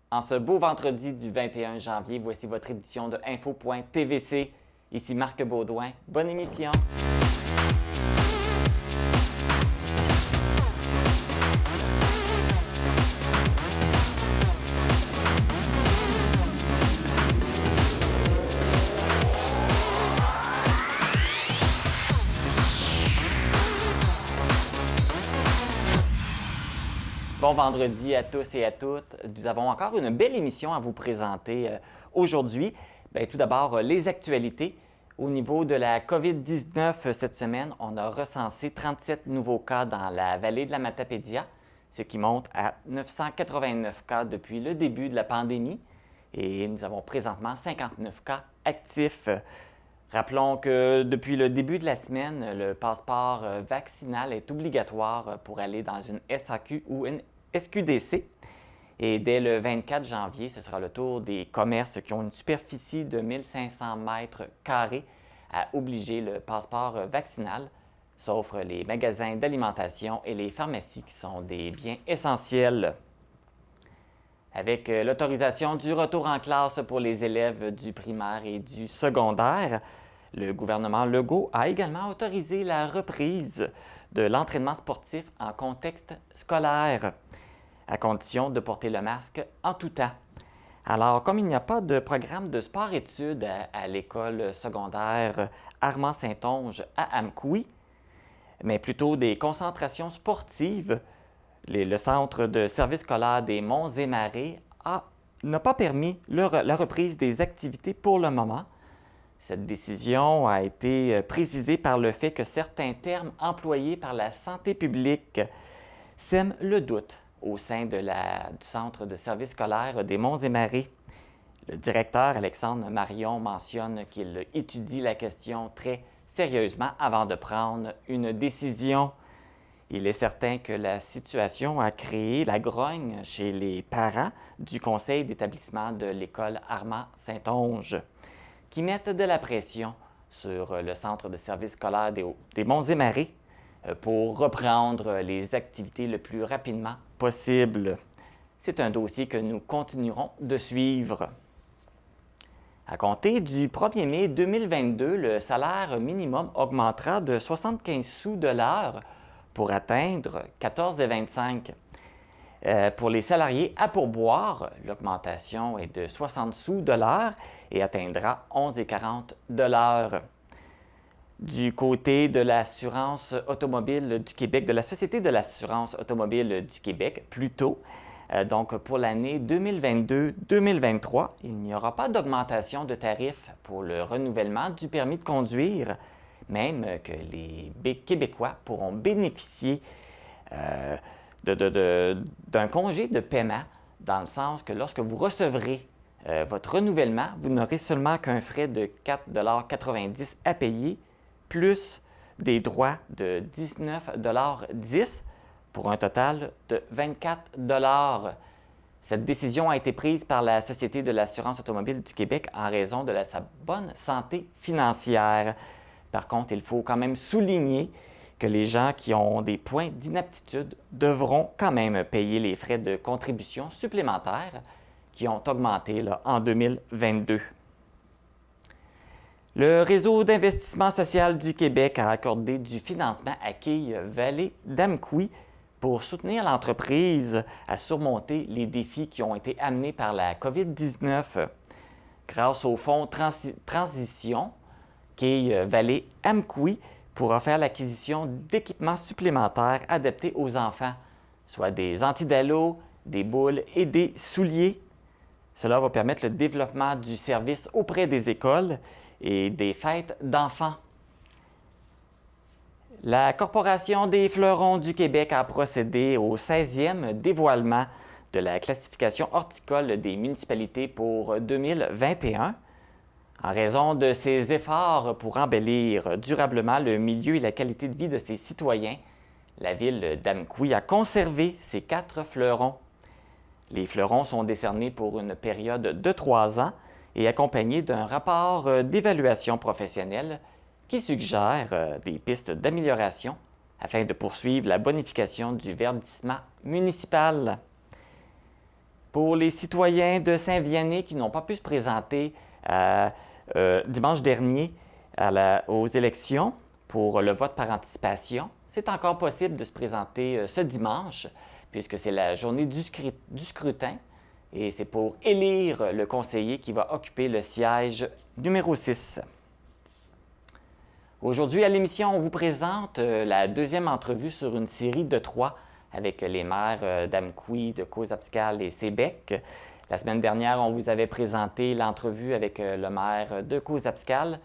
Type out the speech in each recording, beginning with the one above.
En ce beau vendredi du 21 janvier, voici votre édition de Info.tvc. Ici Marc Baudouin. Bonne émission! Bon vendredi à tous et à toutes. Nous avons encore une belle émission à vous présenter aujourd'hui. Tout d'abord, les actualités. Au niveau de la COVID-19 cette semaine, on a recensé 37 nouveaux cas dans la vallée de la Matapédia, ce qui monte à 989 cas depuis le début de la pandémie. Et nous avons présentement 59 cas actifs. Rappelons que depuis le début de la semaine, le passeport vaccinal est obligatoire pour aller dans une SAQ ou une SQDC. Et dès le 24 janvier, ce sera le tour des commerces qui ont une superficie de 1500 mètres carrés à obliger le passeport vaccinal, sauf les magasins d'alimentation et les pharmacies qui sont des biens essentiels. Avec l'autorisation du retour en classe pour les élèves du primaire et du secondaire, le gouvernement Legault a également autorisé la reprise de l'entraînement sportif en contexte scolaire, à condition de porter le masque en tout temps. Alors, comme il n'y a pas de programme de sport-études à l'école secondaire Armand-Saint-Onge à Amkoui, mais plutôt des concentrations sportives, le centre de service scolaire des Monts-et-Marais n'a pas permis la reprise des activités pour le moment. Cette décision a été précisée par le fait que certains termes employés par la santé publique sèment le doute au sein du centre de service scolaire des Monts-et-Marais. Le directeur Alexandre Marion mentionne qu'il étudie la question très sérieusement avant de prendre une décision. Il est certain que la situation a créé la grogne chez les parents du conseil d'établissement de l'école Armand-Saint-Onge, qui mettent de la pression sur le centre de service scolaire des Monts-et-Marais pour reprendre les activités le plus rapidement possible. C'est un dossier que nous continuerons de suivre. À compter du 1er mai 2022, le salaire minimum augmentera de 75 sous de l'heure pour atteindre 14,25 $. Pour les salariés à pourboire, l'augmentation est de 60 sous de l'heure et atteindra 11,40 $. Du côté de l'assurance automobile du Québec, de la Société de l'assurance automobile du Québec, plutôt, donc pour l'année 2022-2023, il n'y aura pas d'augmentation de tarifs pour le renouvellement du permis de conduire, même que les Québécois pourront bénéficier d'un congé de paiement, dans le sens que lorsque vous recevrez votre renouvellement, vous n'aurez seulement qu'un frais de 4,90 $ à payer, plus des droits de 19,10 $ pour un total de 24 $. Cette décision a été prise par la Société de l'assurance automobile du Québec en raison de sa bonne santé financière. Par contre, il faut quand même souligner que les gens qui ont des points d'inaptitude devront quand même payer les frais de contribution supplémentaires qui ont augmenté en 2022. Le Réseau d'investissement social du Québec a accordé du financement à Quille Vallée d'Amkoui pour soutenir l'entreprise à surmonter les défis qui ont été amenés par la COVID-19. Grâce au fonds Transition, Quille Vallée Amkoui pourra faire l'acquisition d'équipements supplémentaires adaptés aux enfants, soit des antidallos, des boules et des souliers. Cela va permettre le développement du service auprès des écoles et des fêtes d'enfants. La Corporation des fleurons du Québec a procédé au 16e dévoilement de la classification horticole des municipalités pour 2021. En raison de ses efforts pour embellir durablement le milieu et la qualité de vie de ses citoyens, la ville d'Amkoui a conservé ses 4 fleurons. Les fleurons sont décernés pour une période de 3 ans et accompagnés d'un rapport d'évaluation professionnelle qui suggère des pistes d'amélioration afin de poursuivre la bonification du verdissement municipal. Pour les citoyens de Saint-Vianney qui n'ont pas pu se présenter dimanche dernier aux élections pour le vote par anticipation, c'est encore possible de se présenter ce dimanche, puisque c'est la journée du scrutin et c'est pour élire le conseiller qui va occuper le siège numéro 6. Aujourd'hui, à l'émission, on vous présente la deuxième entrevue sur une série de 3 avec les maires d'Amqui, de Cozaspscal et Sébec. La semaine dernière, on vous avait présenté l'entrevue avec le maire de Cozaspscal.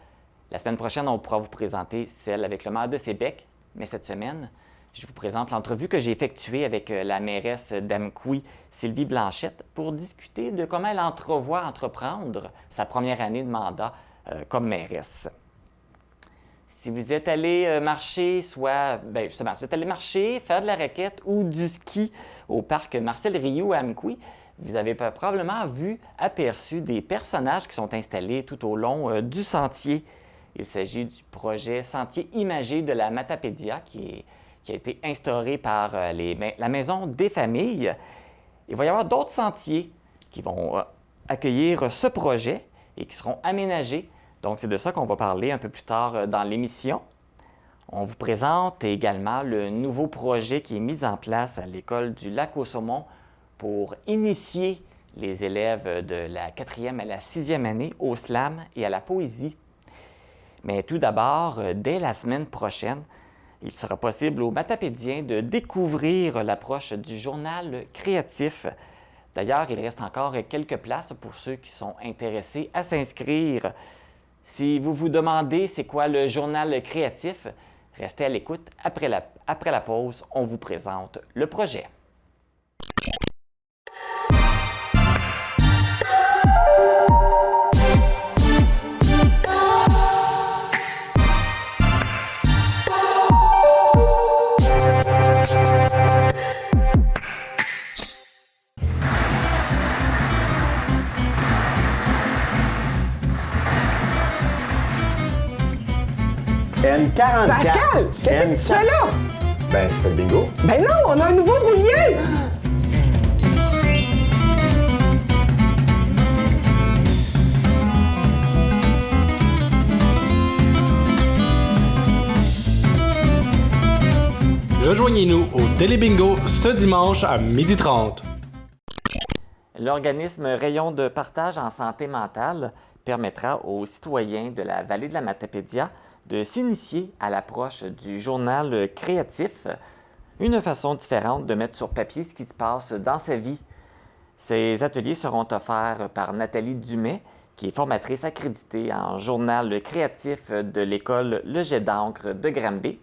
La semaine prochaine, on pourra vous présenter celle avec le maire de Sébec. Mais cette semaine, je vous présente l'entrevue que j'ai effectuée avec la mairesse d'Amqui, Sylvie Blanchette, pour discuter de comment elle entrevoit entreprendre sa première année de mandat comme mairesse. Si vous êtes allé marcher, justement, si vous êtes allé marcher, faire de la raquette ou du ski au parc Marcel Rioux à Amqui, vous avez probablement aperçu des personnages qui sont installés tout au long du sentier. Il s'agit du projet Sentier imagé de la Matapédia qui a été instauré par la Maison des familles. Il va y avoir d'autres sentiers qui vont accueillir ce projet et qui seront aménagés. Donc, c'est de ça qu'on va parler un peu plus tard dans l'émission. On vous présente également le nouveau projet qui est mis en place à l'école du Lac-aux-Saumons pour initier les élèves de la 4e à la 6e année au slam et à la poésie. Mais tout d'abord, dès la semaine prochaine, il sera possible aux Matapédiens de découvrir l'approche du journal créatif. D'ailleurs, il reste encore quelques places pour ceux qui sont intéressés à s'inscrire. Si vous vous demandez c'est quoi le journal créatif, restez à l'écoute. Après la pause, on vous présente le projet. N44. Pascal, qu'est-ce que tu fais là? Ben, je fais le bingo. Ben non, on a un nouveau brouillé! Rejoignez-nous au Télébingo ce dimanche à 12h30. L'organisme Rayon de partage en santé mentale permettra aux citoyens de la vallée de la Matapédia de s'initier à l'approche du journal créatif, une façon différente de mettre sur papier ce qui se passe dans sa vie. Ces ateliers seront offerts par Nathalie Dumais, qui est formatrice accréditée en journal créatif de l'école Le Jet d'encre de Granby,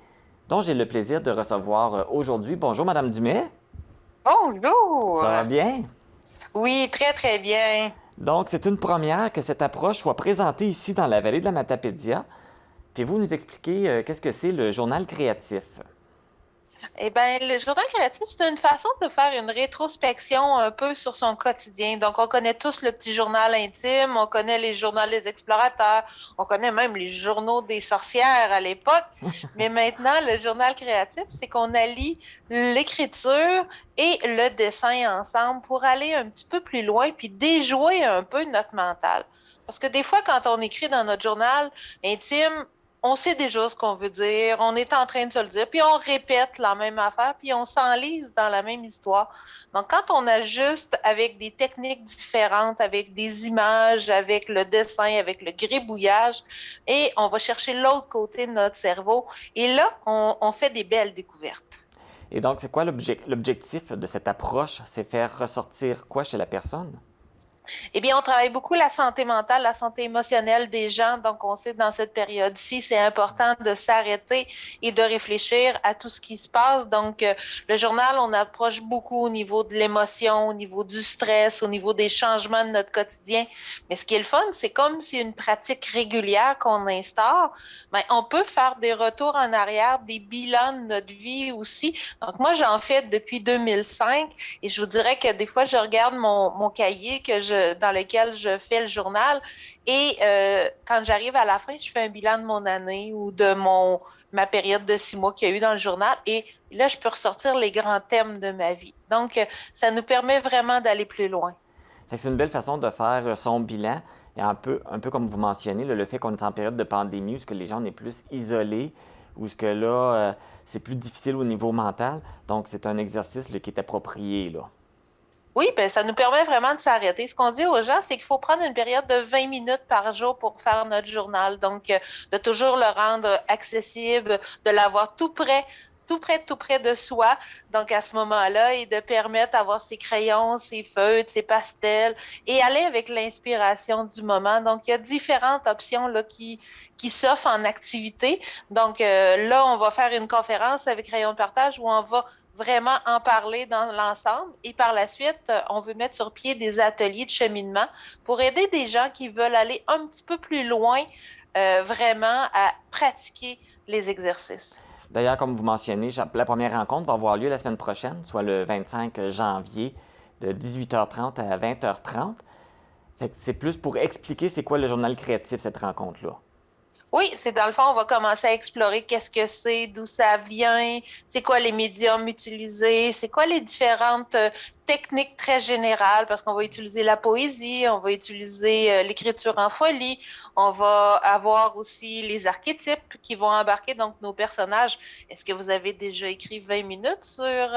dont j'ai le plaisir de recevoir aujourd'hui. Bonjour, Madame Dumais. Bonjour! Ça va bien? Oui, très, très bien. Donc, c'est une première que cette approche soit présentée ici dans la vallée de la Matapédia. Pouvez-vous nous expliquer qu'est-ce que c'est le journal créatif? Eh bien, le journal créatif, c'est une façon de faire une rétrospection un peu sur son quotidien. Donc, on connaît tous le petit journal intime, on connaît les journaux des explorateurs, on connaît même les journaux des sorcières à l'époque. Mais maintenant, le journal créatif, c'est qu'on allie l'écriture et le dessin ensemble pour aller un petit peu plus loin puis déjouer un peu notre mental. Parce que des fois, quand on écrit dans notre journal intime, on sait déjà ce qu'on veut dire, on est en train de se le dire, puis on répète la même affaire, puis on s'enlise dans la même histoire. Donc, quand on ajuste avec des techniques différentes, avec des images, avec le dessin, avec le gribouillage, et on va chercher l'autre côté de notre cerveau, et là, on fait des belles découvertes. Et donc, c'est quoi l'objectif de cette approche? C'est faire ressortir quoi chez la personne? Eh bien, on travaille beaucoup la santé mentale, la santé émotionnelle des gens. Donc, on sait que dans cette période-ci, c'est important de s'arrêter et de réfléchir à tout ce qui se passe. Donc, le journal, on approche beaucoup au niveau de l'émotion, au niveau du stress, au niveau des changements de notre quotidien. Mais ce qui est le fun, c'est comme c'est une pratique régulière qu'on instaure, bien, on peut faire des retours en arrière, des bilans de notre vie aussi. Donc, moi, j'en fais depuis 2005 et je vous dirais que des fois, je regarde mon cahier que je dans lequel je fais le journal. Et quand j'arrive à la fin, je fais un bilan de mon année ou de ma période de 6 mois qu'il y a eu dans le journal. Et là, je peux ressortir les grands thèmes de ma vie. Donc, ça nous permet vraiment d'aller plus loin. Fait que c'est une belle façon de faire son bilan. Et un peu comme vous mentionnez, là, le fait qu'on est en période de pandémie, où ce que les gens sont plus isolés, où ce que là, c'est plus difficile au niveau mental. Donc, c'est un exercice là, qui est approprié, là. Oui, bien, ça nous permet vraiment de s'arrêter. Ce qu'on dit aux gens, c'est qu'il faut prendre une période de 20 minutes par jour pour faire notre journal. Donc, de toujours le rendre accessible, de l'avoir tout près de soi. Donc, à ce moment-là, et de permettre d'avoir ses crayons, ses feutres, ses pastels et aller avec l'inspiration du moment. Donc, il y a différentes options là, qui s'offrent en activité. Donc, là, on va faire une conférence avec Rayon de partage où on va vraiment en parler dans l'ensemble. Et par la suite, on veut mettre sur pied des ateliers de cheminement pour aider des gens qui veulent aller un petit peu plus loin, vraiment à pratiquer les exercices. D'ailleurs, comme vous mentionnez, la première rencontre va avoir lieu la semaine prochaine, soit le 25 janvier, de 18h30 à 20h30. Fait que c'est plus pour expliquer c'est quoi le journal créatif, cette rencontre-là. Oui, c'est dans le fond, on va commencer à explorer qu'est-ce que c'est, d'où ça vient, c'est quoi les médiums utilisés, c'est quoi les différentes techniques très générales, parce qu'on va utiliser la poésie, on va utiliser l'écriture en folie, on va avoir aussi les archétypes qui vont embarquer, donc nos personnages. Est-ce que vous avez déjà écrit 20 minutes sur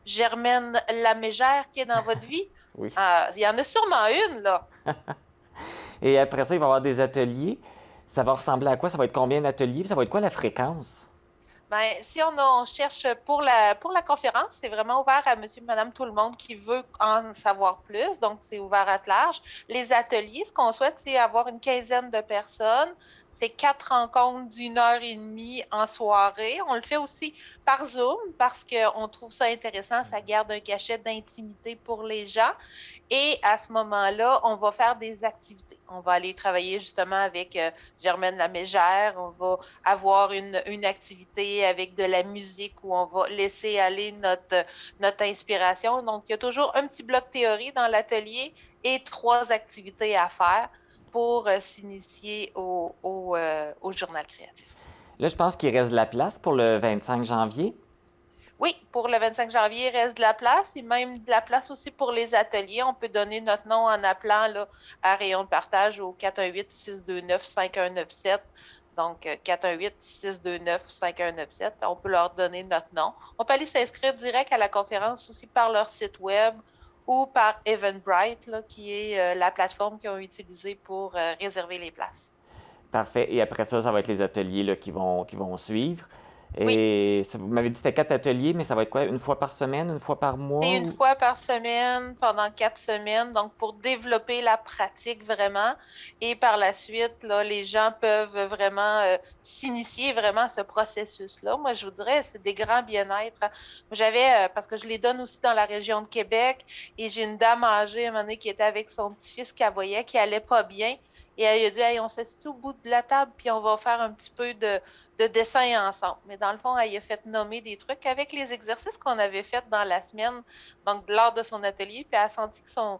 Germaine Lamégère qui est dans votre vie? Oui. Il y en a sûrement une, là. Et après ça, il va y avoir des ateliers. Ça va ressembler à quoi? Ça va être combien d'ateliers? Ça va être quoi la fréquence? Bien, si on cherche pour la conférence, c'est vraiment ouvert à monsieur, madame, tout le monde qui veut en savoir plus. Donc, c'est ouvert à large. Les ateliers, ce qu'on souhaite, c'est avoir une quinzaine de personnes. C'est 4 rencontres d'1h30 en soirée. On le fait aussi par Zoom parce qu'on trouve ça intéressant. Ça garde un cachet d'intimité pour les gens. Et à ce moment-là, on va faire des activités. On va aller travailler justement avec Germaine Lamégère. On va avoir une activité avec de la musique où on va laisser aller notre inspiration. Donc, il y a toujours un petit bloc théorie dans l'atelier et 3 activités à faire pour s'initier au journal créatif. Là, je pense qu'il reste de la place pour le 25 janvier. Oui, pour le 25 janvier, il reste de la place et même de la place aussi pour les ateliers. On peut donner notre nom en appelant là, à Rayon de partage au 418-629-5197. Donc, 418-629-5197. On peut leur donner notre nom. On peut aller s'inscrire direct à la conférence aussi par leur site web ou par Eventbrite, là, qui est la plateforme qu'ils ont utilisée pour réserver les places. Parfait. Et après ça, ça va être les ateliers là, qui vont suivre. Oui. Et vous m'avez dit que c'était 4 ateliers, mais ça va être quoi? Une fois par semaine, une fois par mois? C'est une fois par semaine, pendant 4 semaines, donc pour développer la pratique vraiment. Et par la suite, là, les gens peuvent vraiment s'initier vraiment à ce processus-là. Moi, je vous dirais, c'est des grands bien-être. J'avais, parce que je les donne aussi dans la région de Québec, et j'ai une dame âgée à un moment donné qui était avec son petit-fils qu'elle voyait, qui allait pas bien. Et elle a dit, hey, on s'assied au bout de la table, puis on va faire un petit peu de dessin ensemble. Mais dans le fond, elle a fait nommer des trucs avec les exercices qu'on avait faits dans la semaine, donc lors de son atelier, puis elle a senti que son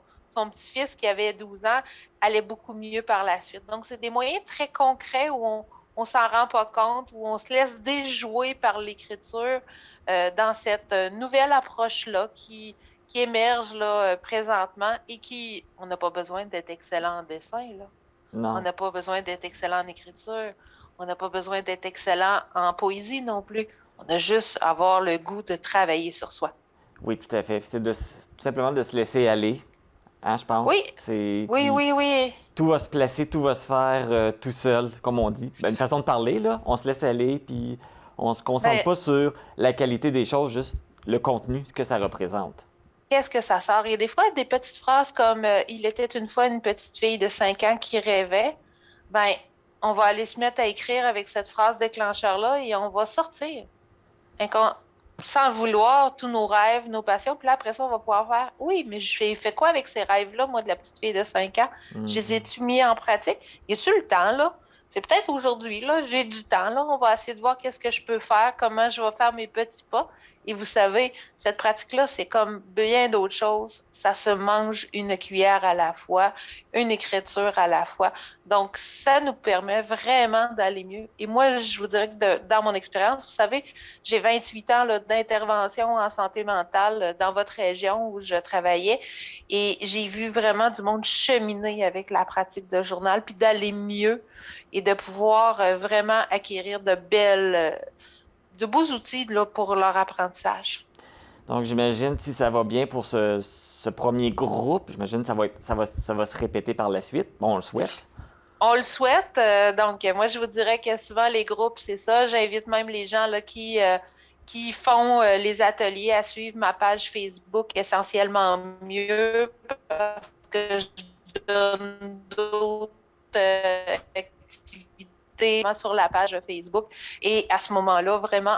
petit-fils, qui avait 12 ans, allait beaucoup mieux par la suite. Donc, c'est des moyens très concrets où on s'en rend pas compte, où on se laisse déjouer par l'écriture dans cette nouvelle approche-là qui émerge là, présentement et on n'a pas besoin d'être excellent en dessin, là. Non. On n'a pas besoin d'être excellent en écriture. On n'a pas besoin d'être excellent en poésie non plus. On a juste à avoir le goût de travailler sur soi. Oui, tout à fait. C'est tout simplement de se laisser aller, hein, je pense. Oui. Oui. Tout va se placer, tout va se faire tout seul, comme on dit. Ben, une façon de parler, là. On se laisse aller, puis on se concentre pas sur la qualité des choses, juste le contenu, ce que ça représente. Qu'est-ce que ça sort? Il y a des fois des petites phrases comme « Il était une fois une petite fille de 5 ans qui rêvait ». Ben, on va aller se mettre à écrire avec cette phrase déclencheur-là et on va sortir. Sans le vouloir, tous nos rêves, nos passions. Puis là, après ça, on va pouvoir faire « Oui, mais j'ai fait quoi avec ces rêves-là, moi, de la petite fille de 5 ans? Je les ai-tu mis en pratique? Y a-tu le temps, là? C'est peut-être aujourd'hui, là, j'ai du temps, là. On va essayer de voir qu'est-ce que je peux faire, comment je vais faire mes petits pas. Et vous savez, cette pratique-là, c'est comme bien d'autres choses. Ça se mange une cuillère à la fois, une écriture à la fois. Donc, ça nous permet vraiment d'aller mieux. Et moi, je vous dirais que dans mon expérience, vous savez, j'ai 28 ans là, d'intervention en santé mentale dans votre région où je travaillais. Et j'ai vu vraiment du monde cheminer avec la pratique de journal, puis d'aller mieux et de pouvoir vraiment acquérir de beaux outils là, pour leur apprentissage. Donc, j'imagine, si ça va bien pour ce premier groupe, j'imagine que ça va se répéter par la suite. Bon, on le souhaite. On le souhaite. Donc, moi, je vous dirais que souvent, les groupes, c'est ça. J'invite même les gens là, qui font les ateliers à suivre ma page Facebook Essentiellement Mieux parce que je donne d'autres activités sur la page Facebook et à ce moment-là, vraiment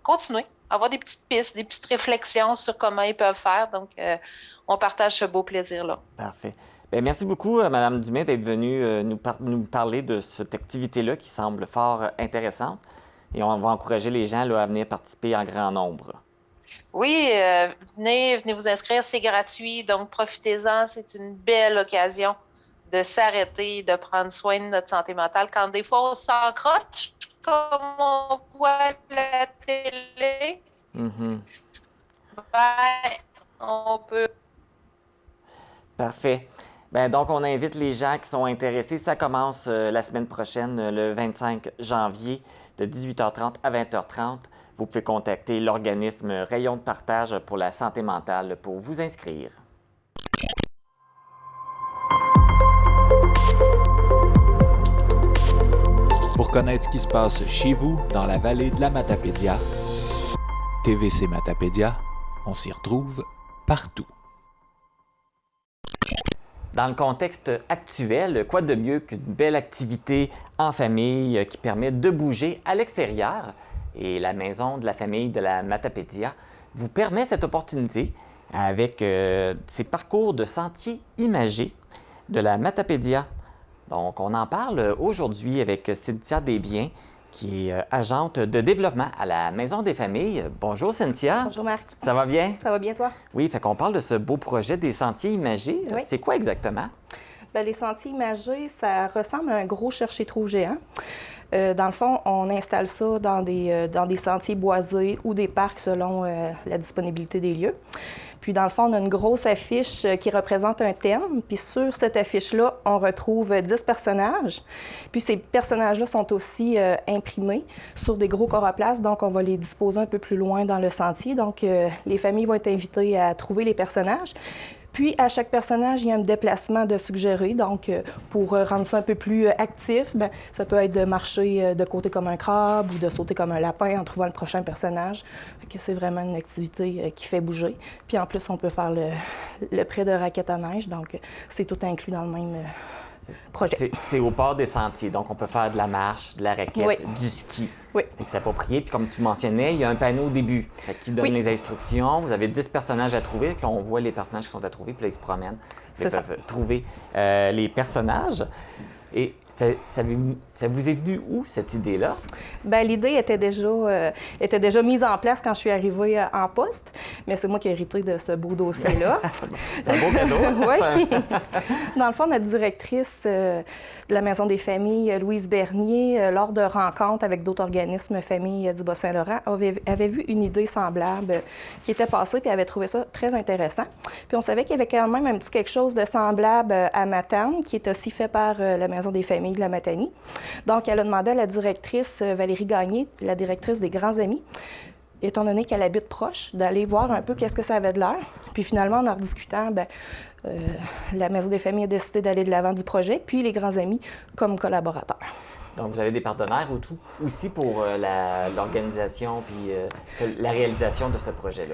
continuer, avoir des petites pistes, des petites réflexions sur comment ils peuvent faire. Donc, on partage ce beau plaisir-là. Parfait. Bien, merci beaucoup, Mme Dumais, d'être venue nous parler de cette activité-là qui semble fort intéressante. Et on va encourager les gens là, à venir participer en grand nombre. Oui, venez vous inscrire, c'est gratuit, donc profitez-en, c'est une belle occasion de s'arrêter, de prendre soin de notre santé mentale. Quand des fois, on s'encroche, comme on voit la télé, on peut... Parfait. Bien, donc, on invite les gens qui sont intéressés. Ça commence la semaine prochaine, le 25 janvier, de 18h30 à 20h30. Vous pouvez contacter l'organisme Rayon de partage pour la santé mentale pour vous inscrire. Pour connaître ce qui se passe chez vous, dans la vallée de la Matapédia, TVC Matapédia, on s'y retrouve partout. Dans le contexte actuel, quoi de mieux qu'une belle activité en famille qui permet de bouger à l'extérieur? Et la maison de la famille de la Matapédia vous permet cette opportunité avec ses parcours de sentiers imagés de la Matapédia. Donc, on en parle aujourd'hui avec Cynthia Desbiens, qui est agente de développement à la Maison des familles. Bonjour, Cynthia. Bonjour, Marc. Ça va bien? Ça va bien, toi? Oui, fait qu'on parle de ce beau projet des sentiers imagés. Oui. C'est quoi exactement? Bien, les sentiers imagés, ça ressemble à un gros chercher-trou géant. Dans le fond, on installe ça dans des sentiers boisés ou des parcs selon la disponibilité des lieux. Puis, dans le fond, on a une grosse affiche qui représente un thème. Puis, sur cette affiche-là, on retrouve 10 personnages. Puis, ces personnages-là sont aussi imprimés sur des gros coroplaces. Donc, on va les disposer un peu plus loin dans le sentier. Donc, les familles vont être invitées à trouver les personnages. Puis, à chaque personnage, il y a un déplacement de suggéré. Donc, pour rendre ça un peu plus actif, bien, ça peut être de marcher de côté comme un crabe ou de sauter comme un lapin en trouvant le prochain personnage. Fait que c'est vraiment une activité qui fait bouger. Puis, en plus, on peut faire le prêt de raquettes à neige. Donc, c'est tout inclus dans le même projet. C'est au port des sentiers. Donc, on peut faire de la marche, de la raquette, Oui. du ski. Oui. C'est approprié. Puis, comme tu mentionnais, il y a un panneau au début qui donne Oui. les instructions. Vous avez 10 personnages à trouver. Puis là, on voit les personnages qui sont à trouver. Puis là, ils se promènent. Ils C'est peuvent trouver les personnages. Et ça vous est venu où, cette idée-là? Bien, l'idée était déjà mise en place quand je suis arrivée en poste, mais c'est moi qui ai hérité de ce beau dossier-là. C'est un beau cadeau. Oui. Dans le fond, notre directrice de la Maison des familles, Louise Bernier, lors de rencontres avec d'autres organismes familles du Bas-Saint-Laurent, avait vu une idée semblable qui était passée, puis avait trouvé ça très intéressant. Puis on savait qu'il y avait quand même un petit quelque chose de semblable à Matane, qui est aussi fait par la Maison des familles de la Matanie. Donc, elle a demandé à la directrice Valérie Gagné, la directrice des Grands Amis, étant donné qu'elle habite proche, d'aller voir un peu qu'est-ce que ça avait de l'air. Puis finalement, en rediscutant, la Maison des familles a décidé d'aller de l'avant du projet, puis les Grands Amis comme collaborateurs. Donc, vous avez des partenaires ou tout aussi pour l'organisation puis la réalisation de ce projet-là?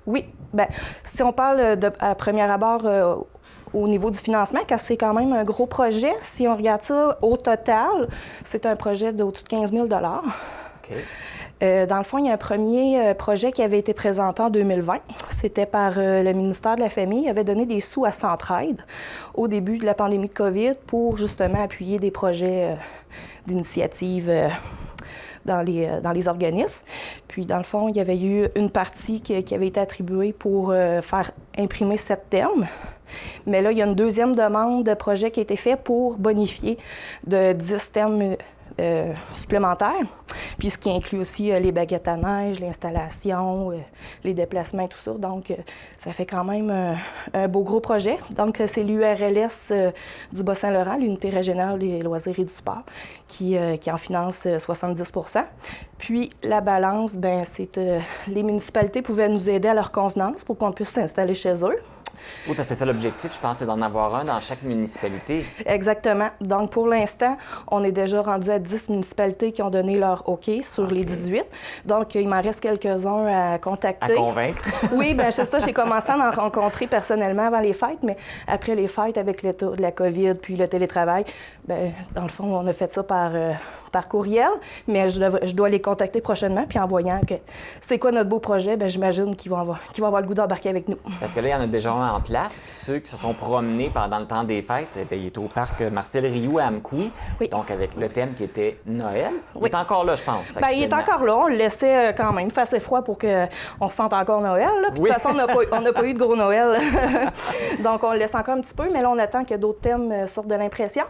Oui. Bien, si on parle à premier abord au niveau du financement, car c'est quand même un gros projet, si on regarde ça au total, c'est un projet d'au-dessus de 15 000 OK. Dans le fond, il y a un premier projet qui avait été présenté en 2020. C'était par le ministère de la Famille. Il avait donné des sous à Centraide au début de la pandémie de COVID pour justement appuyer des projets d'initiative dans les organismes. Puis, dans le fond, il y avait eu une partie qui avait été attribuée pour faire imprimer 7 thèmes. Mais là, il y a une deuxième demande de projet qui a été faite pour bonifier de 10 thèmes supplémentaires. Puis ce qui inclut aussi les baguettes à neige, l'installation, les déplacements et tout ça. Donc, ça fait quand même un beau gros projet. Donc, c'est l'URLS du Bas-Saint-Laurent, l'Unité régionale des loisirs et du sport, qui en finance 70 %. Puis, la balance, bien, c'est les municipalités pouvaient nous aider à leur convenance pour qu'on puisse s'installer chez eux. Oui, parce que c'est ça l'objectif, je pense, c'est d'en avoir un dans chaque municipalité. Exactement. Donc, pour l'instant, on est déjà rendu à 10 municipalités qui ont donné leur OK sur les 18. Donc, il m'en reste quelques-uns à contacter. À convaincre. Oui, bien, c'est ça. J'ai commencé à en rencontrer personnellement avant les fêtes, mais après les fêtes, avec le tour de la COVID puis le télétravail, bien, dans le fond, on a fait ça par courriel, mais je dois les contacter prochainement, puis en voyant que c'est quoi notre beau projet, bien, j'imagine qu'ils vont avoir le goût d'embarquer avec nous. Parce que là, il y en a déjà un en place, puis ceux qui se sont promenés pendant le temps des fêtes, bien, il est au parc Marcel Rioux à Amkoui, Oui. donc avec le thème qui était Noël. Il Oui. est encore là, je pense. Bien, il est encore là. On le laissait quand même. Il fait assez froid pour qu'on se sente encore Noël. Là. Puis, Oui. de toute façon, on n'a pas eu de gros Noël. Donc, on le laisse encore un petit peu, mais là, on attend que d'autres thèmes sortent de l'impression.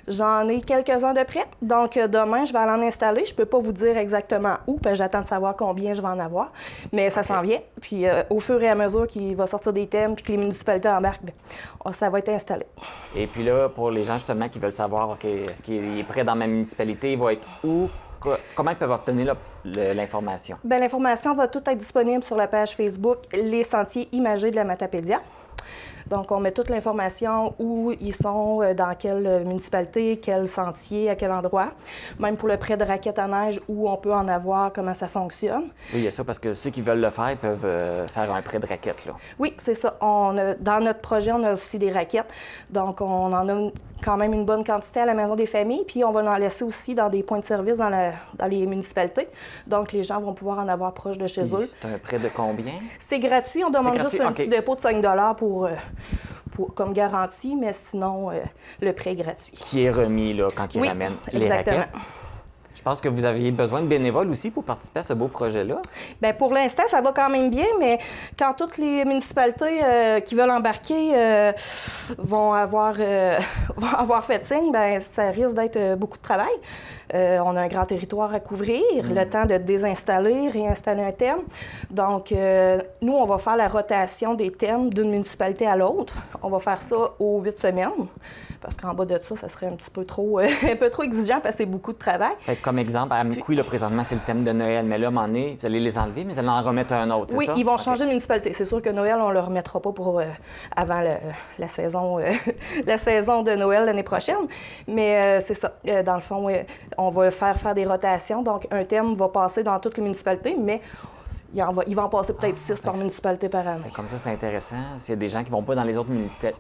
J'en ai quelques-uns de près. Donc, demain, je vais aller en installer. Je ne peux pas vous dire exactement où, parce que j'attends de savoir combien je vais en avoir. Mais ça s'en vient. Puis, au fur et à mesure qu'il va sortir des thèmes puis que les municipalités embarquent, bien, ça va être installé. Et puis là, pour les gens justement qui veulent savoir, OK, est-ce qu'il est prêt dans ma municipalité, il va être où? Comment ils peuvent obtenir l'information? Bien, l'information va tout être disponible sur la page Facebook Les Sentiers imagés de la Matapédia. Donc, on met toute l'information où ils sont, dans quelle municipalité, quel sentier, à quel endroit. Même pour le prêt de raquettes à neige, où on peut en avoir, comment ça fonctionne. Oui, il y a ça, parce que ceux qui veulent le faire, ils peuvent faire un prêt de raquettes, là. Oui, c'est ça. Dans notre projet, on a aussi des raquettes. Donc, on en a quand même une bonne quantité à la Maison des familles. Puis, on va en laisser aussi dans des points de service dans les municipalités. Donc, les gens vont pouvoir en avoir proche de chez Puis eux. c'est un prêt de combien? C'est gratuit. On demande gratuit, juste un OK. petit dépôt de 5 $ comme garantie, mais sinon, le prêt est gratuit. Qui est remis, là, quand ils Oui, ramènent les exactement. raquettes. Je pense que vous aviez besoin de bénévoles aussi pour participer à ce beau projet-là. Bien, pour l'instant, ça va quand même bien, mais quand toutes les municipalités qui veulent embarquer vont avoir fait signe, bien, ça risque d'être beaucoup de travail. On a un grand territoire à couvrir, le temps de désinstaller, réinstaller un thème. Donc, nous, on va faire la rotation des thèmes d'une municipalité à l'autre. On va faire ça aux 8 semaines, parce qu'en bas de ça serait un petit peu trop, un peu trop exigeant, parce que c'est beaucoup de travail. Fait que comme exemple, à Amkoui, là, présentement, c'est le thème de Noël. Mais là, à un moment donné, vous allez les enlever, mais vous allez en remettre un autre, c'est Oui, ça? ils vont OK. changer de municipalité. C'est sûr que Noël, on ne le remettra pas pour avant la saison de Noël l'année prochaine. Mais c'est ça. Dans le fond, on va faire des rotations. Donc, un thème va passer dans toutes les municipalités, mais il va en passer peut-être 6 par municipalité par année. Fait que comme ça, c'est intéressant. S'il y a des gens qui ne vont pas dans les autres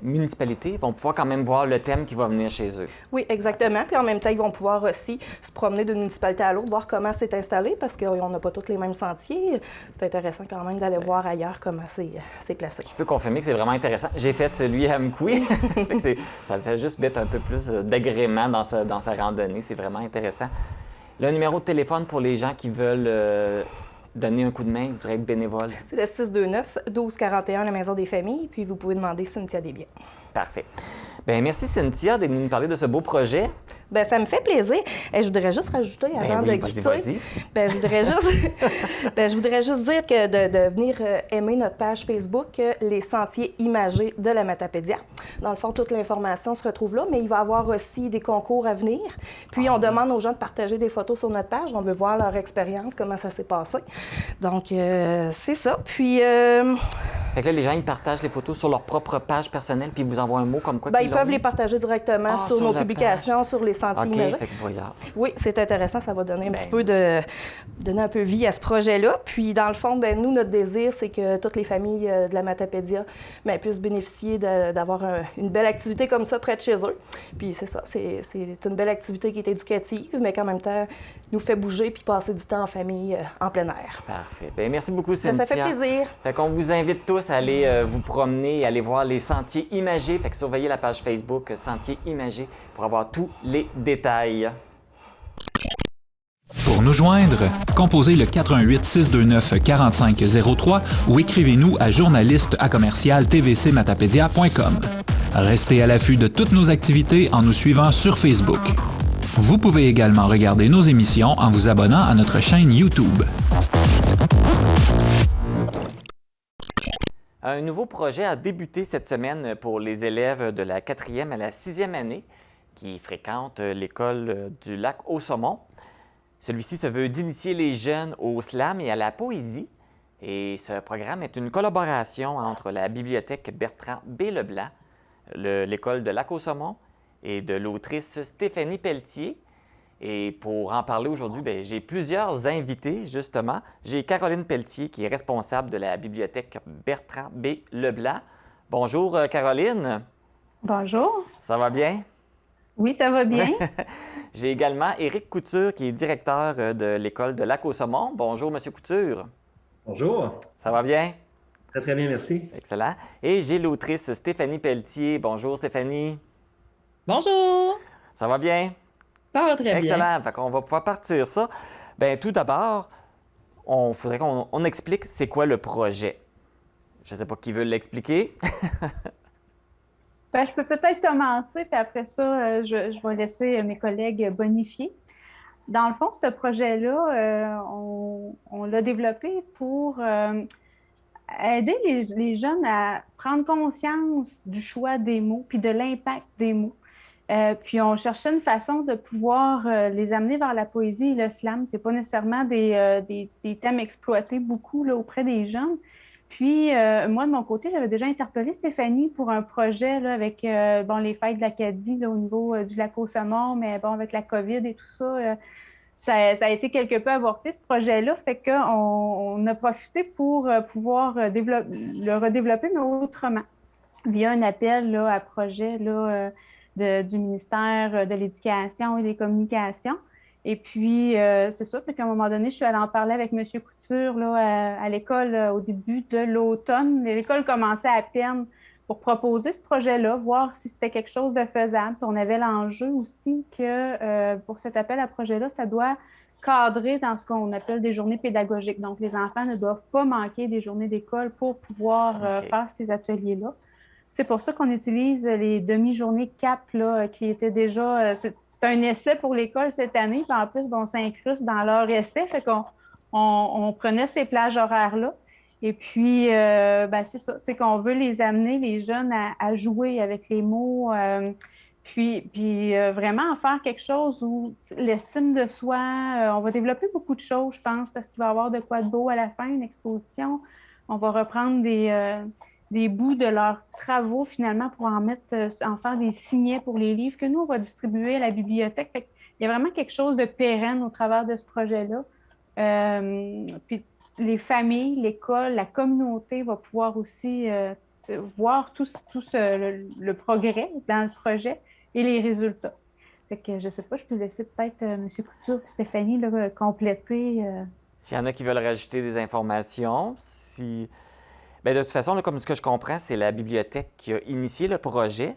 municipalités, ils vont pouvoir quand même voir le thème qui va venir chez eux. Oui, exactement. Puis en même temps, ils vont pouvoir aussi se promener d'une municipalité à l'autre, voir comment c'est installé, parce qu'on n'a pas tous les mêmes sentiers. C'est intéressant quand même d'aller voir ailleurs comment c'est placé. Je peux confirmer que c'est vraiment intéressant. J'ai fait celui à Amkoui. Fait que ça me fait juste mettre un peu plus d'agrément dans sa randonnée. C'est vraiment intéressant. Le numéro de téléphone pour les gens qui veulent donner un coup de main, vous serez bénévole. C'est le 629-1241, la Maison des familles, puis vous pouvez demander Cynthia Desbiens. Parfait. Bien, merci Cynthia de nous parler de ce beau projet. Bien, ça me fait plaisir. Et je voudrais juste rajouter, avant oui, de quitter, vas-y. bien, je voudrais juste dire que de venir aimer notre page Facebook, Les Sentiers imagés de la Matapédia. Dans le fond, toute l'information se retrouve là, mais il va y avoir aussi des concours à venir. Puis, on demande aux gens de partager des photos sur notre page. On veut voir leur expérience, comment ça s'est passé. Donc, c'est ça. Puis... Fait que là, les gens, ils partagent les photos sur leur propre page personnelle, puis ils vous envoient un mot comme quoi bien, qu'ils ils l'ont peuvent mis? les partager directement sur sur nos la publications, sur les sentiers OK, imagés. fait que voyons. Oui, c'est intéressant. Ça va donner un Ben, petit peu donner un peu vie à ce projet-là. Puis, dans le fond, ben nous, notre désir, c'est que toutes les familles de la Matapédia puissent bénéficier d'avoir une belle activité comme ça près de chez eux. Puis, c'est ça. C'est une belle activité qui est éducative, mais qu'en même temps, nous fait bouger puis passer du temps en famille, en plein air. Parfait. Bien, merci beaucoup, Cynthia. Ça fait plaisir. Fait qu'on vous invite tous à aller vous promener et aller voir les sentiers imagés. Fait que surveillez la page Facebook Sentiers imagés pour avoir tous les détails. Pour nous joindre, composez le 418-629-4503 ou écrivez-nous à journaliste@tvcmatapedia.com. Restez à l'affût de toutes nos activités en nous suivant sur Facebook. Vous pouvez également regarder nos émissions en vous abonnant à notre chaîne YouTube. Un nouveau projet a débuté cette semaine pour les élèves de la 4e à la 6e année qui fréquentent l'école du lac au Saumon. Celui-ci se veut d'initier les jeunes au slam et à la poésie. Et ce programme est une collaboration entre la bibliothèque Bertrand B. Leblanc, l'école de Lac-au-Saumon et de l'autrice Stéphanie Pelletier. Et pour en parler aujourd'hui, j'ai plusieurs invités, justement. J'ai Caroline Pelletier, qui est responsable de la bibliothèque Bertrand B. Leblanc. Bonjour, Caroline. Bonjour. Ça va bien? Oui, ça va bien. J'ai également Éric Couture, qui est directeur de l'école de Lac-au-Saumon. Bonjour, Monsieur Couture. Bonjour. Ça va bien? Très, très bien, merci. Excellent. Et j'ai l'autrice Stéphanie Pelletier. Bonjour, Stéphanie. Bonjour. Ça va bien? Ça va très bien. Excellent. Fait qu'on va pouvoir partir ça. Tout d'abord, il faudrait qu'on explique c'est quoi le projet. Je ne sais pas qui veut l'expliquer. Je peux peut-être commencer, puis après ça, je vais laisser mes collègues bonifier. Dans le fond, ce projet-là, on l'a développé pour aider les jeunes à prendre conscience du choix des mots puis de l'impact des mots. Puis on cherchait une façon de pouvoir les amener vers la poésie et le slam. C'est pas nécessairement des thèmes exploités beaucoup là, auprès des jeunes. Puis moi, de mon côté, j'avais déjà interpellé Stéphanie pour un projet là, avec les fêtes de l'Acadie là, au niveau du lac au Saumon, mais avec la COVID et tout ça, ça a été quelque peu avorté, ce projet-là. Fait qu'on a profité pour pouvoir le redévelopper, mais autrement, via un appel là, à projet là, du ministère de l'Éducation et des Communications. Et puis, c'est ça, qu'à un moment donné, je suis allée en parler avec M. Couture là, à l'école au début de l'automne. L'école commençait à peine pour proposer ce projet-là, voir si c'était quelque chose de faisable. Puis on avait l'enjeu aussi que pour cet appel à projet-là, ça doit cadrer dans ce qu'on appelle des journées pédagogiques. Donc, les enfants ne doivent pas manquer des journées d'école pour pouvoir faire ces ateliers-là. C'est pour ça qu'on utilise les demi-journées CAP, là, qui étaient déjà... c'est un essai pour l'école cette année, puis en plus, on s'incruste dans leur essai, fait qu'on prenait ces plages horaires-là. Et puis, c'est ça, c'est qu'on veut les amener, les jeunes, à jouer avec les mots, puis vraiment en faire quelque chose où l'estime de soi, on va développer beaucoup de choses, je pense, parce qu'il va y avoir de quoi de beau à la fin, une exposition. On va reprendre des bouts de leurs travaux, finalement, pour en faire des signets pour les livres que nous, on va distribuer à la bibliothèque. Fait qu'il y a vraiment quelque chose de pérenne au travers de ce projet-là. Puis les familles, l'école, la communauté va pouvoir aussi voir tout le progrès dans le projet et les résultats. Fait que je ne sais pas, je peux laisser peut-être M. Couture et Stéphanie là, compléter. S'il y en a qui veulent rajouter des informations, de toute façon, là, comme ce que je comprends, c'est la bibliothèque qui a initié le projet.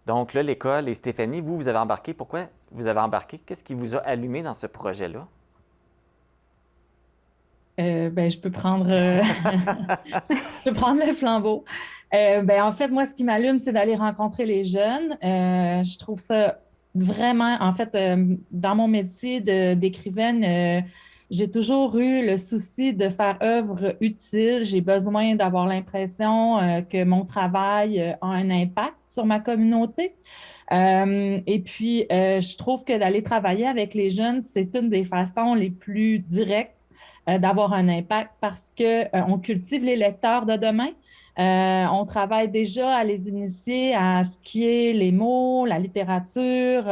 Donc là, l'école et Stéphanie, vous avez embarqué. Pourquoi vous avez embarqué? Qu'est-ce qui vous a allumé dans ce projet-là? Je peux prendre, je peux prendre le flambeau. En fait, moi, ce qui m'allume, c'est d'aller rencontrer les jeunes. Je trouve ça vraiment, en fait, dans mon métier d'écrivaine, j'ai toujours eu le souci de faire œuvre utile. J'ai besoin d'avoir l'impression que mon travail a un impact sur ma communauté. Et puis, je trouve que d'aller travailler avec les jeunes, c'est une des façons les plus directes d'avoir un impact parce qu'on cultive les lecteurs de demain. On travaille déjà à les initier à ce qui est les mots, la littérature.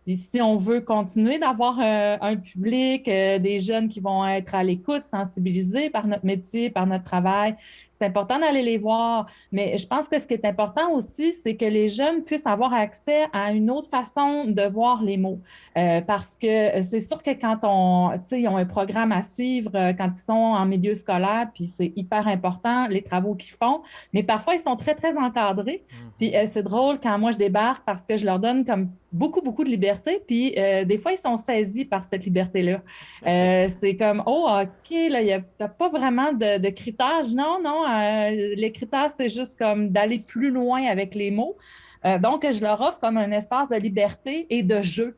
Et si on veut continuer d'avoir un public, des jeunes qui vont être à l'écoute, sensibilisés par notre métier, par notre travail, c'est important d'aller les voir. Mais je pense que ce qui est important aussi, c'est que les jeunes puissent avoir accès à une autre façon de voir les mots. Parce que c'est sûr que ils ont un programme à suivre quand ils sont en milieu scolaire, puis c'est hyper important, les travaux qu'ils font. Mais parfois, ils sont très, très encadrés. Puis c'est drôle quand moi, je débarque parce que je leur donne comme beaucoup, beaucoup de liberté. Puis des fois, ils sont saisis par cette liberté-là. C'est comme, oh, OK, là, il n'y a pas vraiment de critères. Non, non, les critères, c'est juste comme d'aller plus loin avec les mots. Donc, je leur offre comme un espace de liberté et de jeu.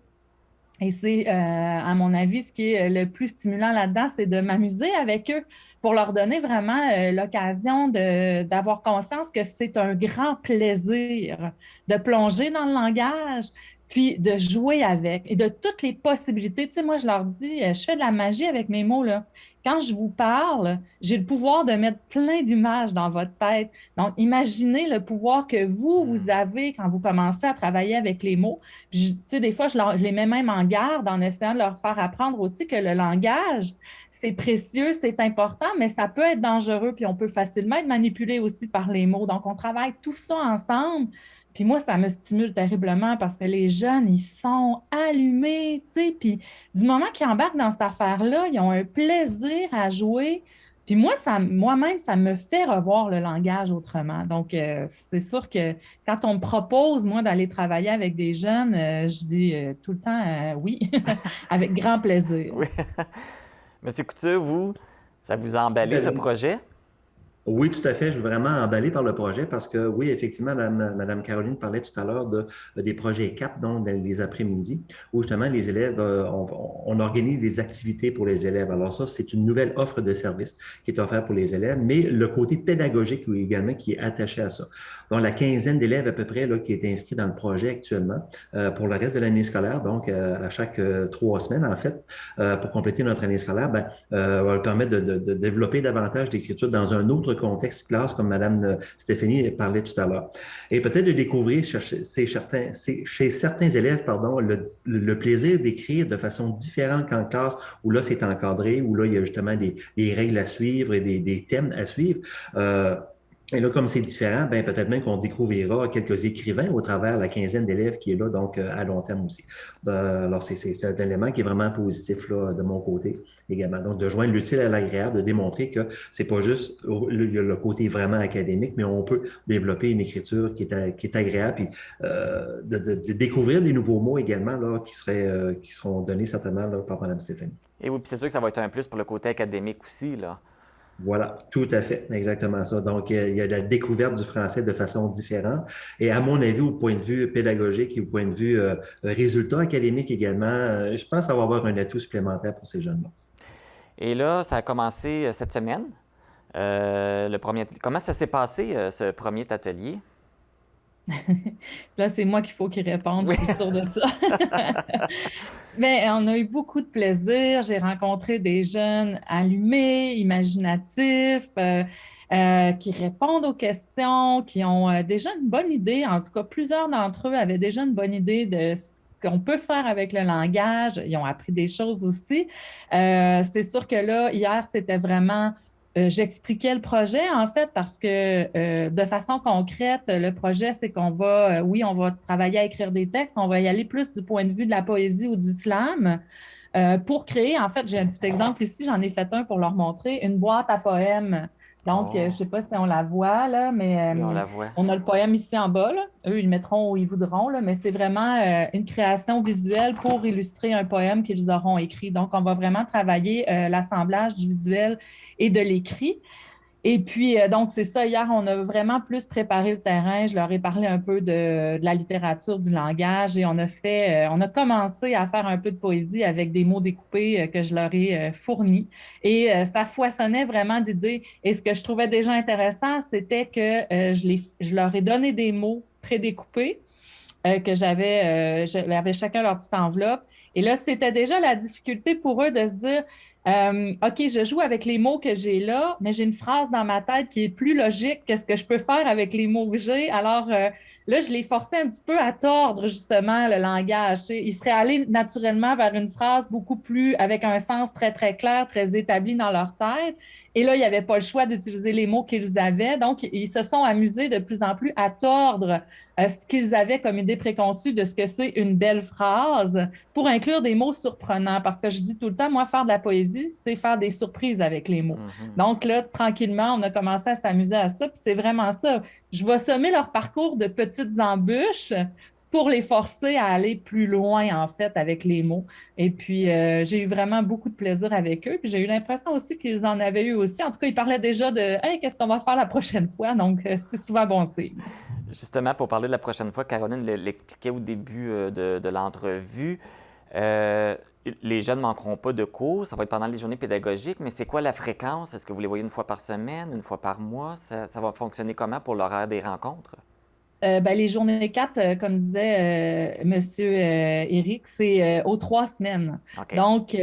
Et c'est, à mon avis, ce qui est le plus stimulant là-dedans, c'est de m'amuser avec eux pour leur donner vraiment l'occasion d'avoir conscience que c'est un grand plaisir de plonger dans le langage, puis de jouer avec et de toutes les possibilités. Tu sais, moi, je leur dis, je fais de la magie avec mes mots, là. Quand je vous parle, j'ai le pouvoir de mettre plein d'images dans votre tête. Donc, imaginez le pouvoir que vous avez quand vous commencez à travailler avec les mots. Puis, tu sais, des fois, je les mets même en garde en essayant de leur faire apprendre aussi que le langage, c'est précieux, c'est important, mais ça peut être dangereux, puis on peut facilement être manipulé aussi par les mots. Donc, on travaille tout ça ensemble. Puis moi, ça me stimule terriblement parce que les jeunes, ils sont allumés, tu sais. Puis du moment qu'ils embarquent dans cette affaire-là, ils ont un plaisir à jouer. Puis moi-même, ça me fait revoir le langage autrement. Donc, c'est sûr que quand on me propose, moi, d'aller travailler avec des jeunes, je dis tout le temps oui, avec grand plaisir. Oui. Monsieur Couture, vous, ça vous a emballé ce projet? Oui, tout à fait. Je suis vraiment emballé par le projet parce que, oui, effectivement, Mme Caroline parlait tout à l'heure des projets CAP, donc dans les après-midi, où justement les élèves, on organise des activités pour les élèves. Alors ça, c'est une nouvelle offre de service qui est offerte pour les élèves, mais le côté pédagogique également qui est attaché à ça. Donc, la quinzaine d'élèves à peu près là, qui est inscrit dans le projet actuellement pour le reste de l'année scolaire, donc à chaque 3 semaines, en fait, pour compléter notre année scolaire, va leur permettre de développer davantage d'écriture dans un autre contexte classe, comme Mme Stéphanie parlait tout à l'heure. Et peut-être de découvrir chez certains élèves le plaisir d'écrire de façon différente qu'en classe, où là, c'est encadré, où là, il y a justement des règles à suivre et des thèmes à suivre. Et là, comme c'est différent, peut-être même qu'on découvrira quelques écrivains au travers de la quinzaine d'élèves qui est là, donc à long terme aussi. Alors, c'est un élément qui est vraiment positif là, de mon côté également. Donc, de joindre l'utile à l'agréable, de démontrer que c'est pas juste le côté vraiment académique, mais on peut développer une écriture qui est agréable, puis de découvrir des nouveaux mots également là, qui seront donnés certainement là, par Mme Stéphanie. Et oui, puis c'est sûr que ça va être un plus pour le côté académique aussi, là. Voilà, tout à fait, exactement ça. Donc, il y a la découverte du français de façon différente. Et à mon avis, au point de vue pédagogique et au point de vue résultat académique également, je pense que ça va avoir un atout supplémentaire pour ces jeunes-là. Et là, ça a commencé cette semaine. Comment ça s'est passé, ce premier atelier? Là, c'est moi qu'il faut qu'il réponde, je suis sûre de ça. Mais on a eu beaucoup de plaisir. J'ai rencontré des jeunes allumés, imaginatifs, qui répondent aux questions, qui ont déjà une bonne idée. En tout cas, plusieurs d'entre eux avaient déjà une bonne idée de ce qu'on peut faire avec le langage. Ils ont appris des choses aussi. C'est sûr que là, hier, c'était vraiment... j'expliquais le projet, en fait, parce que de façon concrète, le projet, c'est qu'on va, on va travailler à écrire des textes, on va y aller plus du point de vue de la poésie ou du slam pour créer, en fait, j'ai un petit exemple ici, j'en ai fait un pour leur montrer, une boîte à poèmes. Donc, je ne sais pas si on la voit, là, mais oui, on la voit. On a le poème ici en bas. Là. Eux, ils le mettront où ils voudront, là, mais c'est vraiment une création visuelle pour illustrer un poème qu'ils auront écrit. Donc, on va vraiment travailler l'assemblage du visuel et de l'écrit. Et puis, donc, c'est ça. Hier, on a vraiment plus préparé le terrain. Je leur ai parlé un peu de la littérature, du langage et on a commencé à faire un peu de poésie avec des mots découpés que je leur ai fournis. Et ça foisonnait vraiment d'idées. Et ce que je trouvais déjà intéressant, c'était que je leur ai donné des mots prédécoupés que j'avais chacun leur petite enveloppe. Et là, c'était déjà la difficulté pour eux de se dire OK, je joue avec les mots que j'ai là, mais j'ai une phrase dans ma tête qui est plus logique que ce que je peux faire avec les mots que j'ai. Alors là, je les forçais un petit peu à tordre justement le langage. Tu sais. Ils seraient allés naturellement vers une phrase beaucoup plus avec un sens très, très clair, très établi dans leur tête. Et là, il n'y avait pas le choix d'utiliser les mots qu'ils avaient. Donc, ils se sont amusés de plus en plus à tordre ce qu'ils avaient comme idée préconçue de ce que c'est une belle phrase pour inclure des mots surprenants. Parce que je dis tout le temps, moi, faire de la poésie, c'est faire des surprises avec les mots. Donc là, tranquillement, on a commencé à s'amuser à ça. Puis c'est vraiment ça. Je vais sommer leur parcours de petites embûches pour les forcer à aller plus loin, en fait, avec les mots. Et puis, j'ai eu vraiment beaucoup de plaisir avec eux. Puis, j'ai eu l'impression aussi qu'ils en avaient eu aussi. En tout cas, ils parlaient déjà de « Hey, qu'est-ce qu'on va faire la prochaine fois? » Donc, c'est souvent bon signe. Justement, pour parler de la prochaine fois, Caroline l'expliquait au début de l'entrevue. Les jeunes ne manqueront pas de cours. Ça va être pendant les journées pédagogiques. Mais c'est quoi la fréquence? Est-ce que vous les voyez une fois par semaine, une fois par mois? Ça va fonctionner comment pour l'horaire des rencontres? Les journées 4, comme disait M. Éric, c'est aux 3 semaines. Okay. Donc,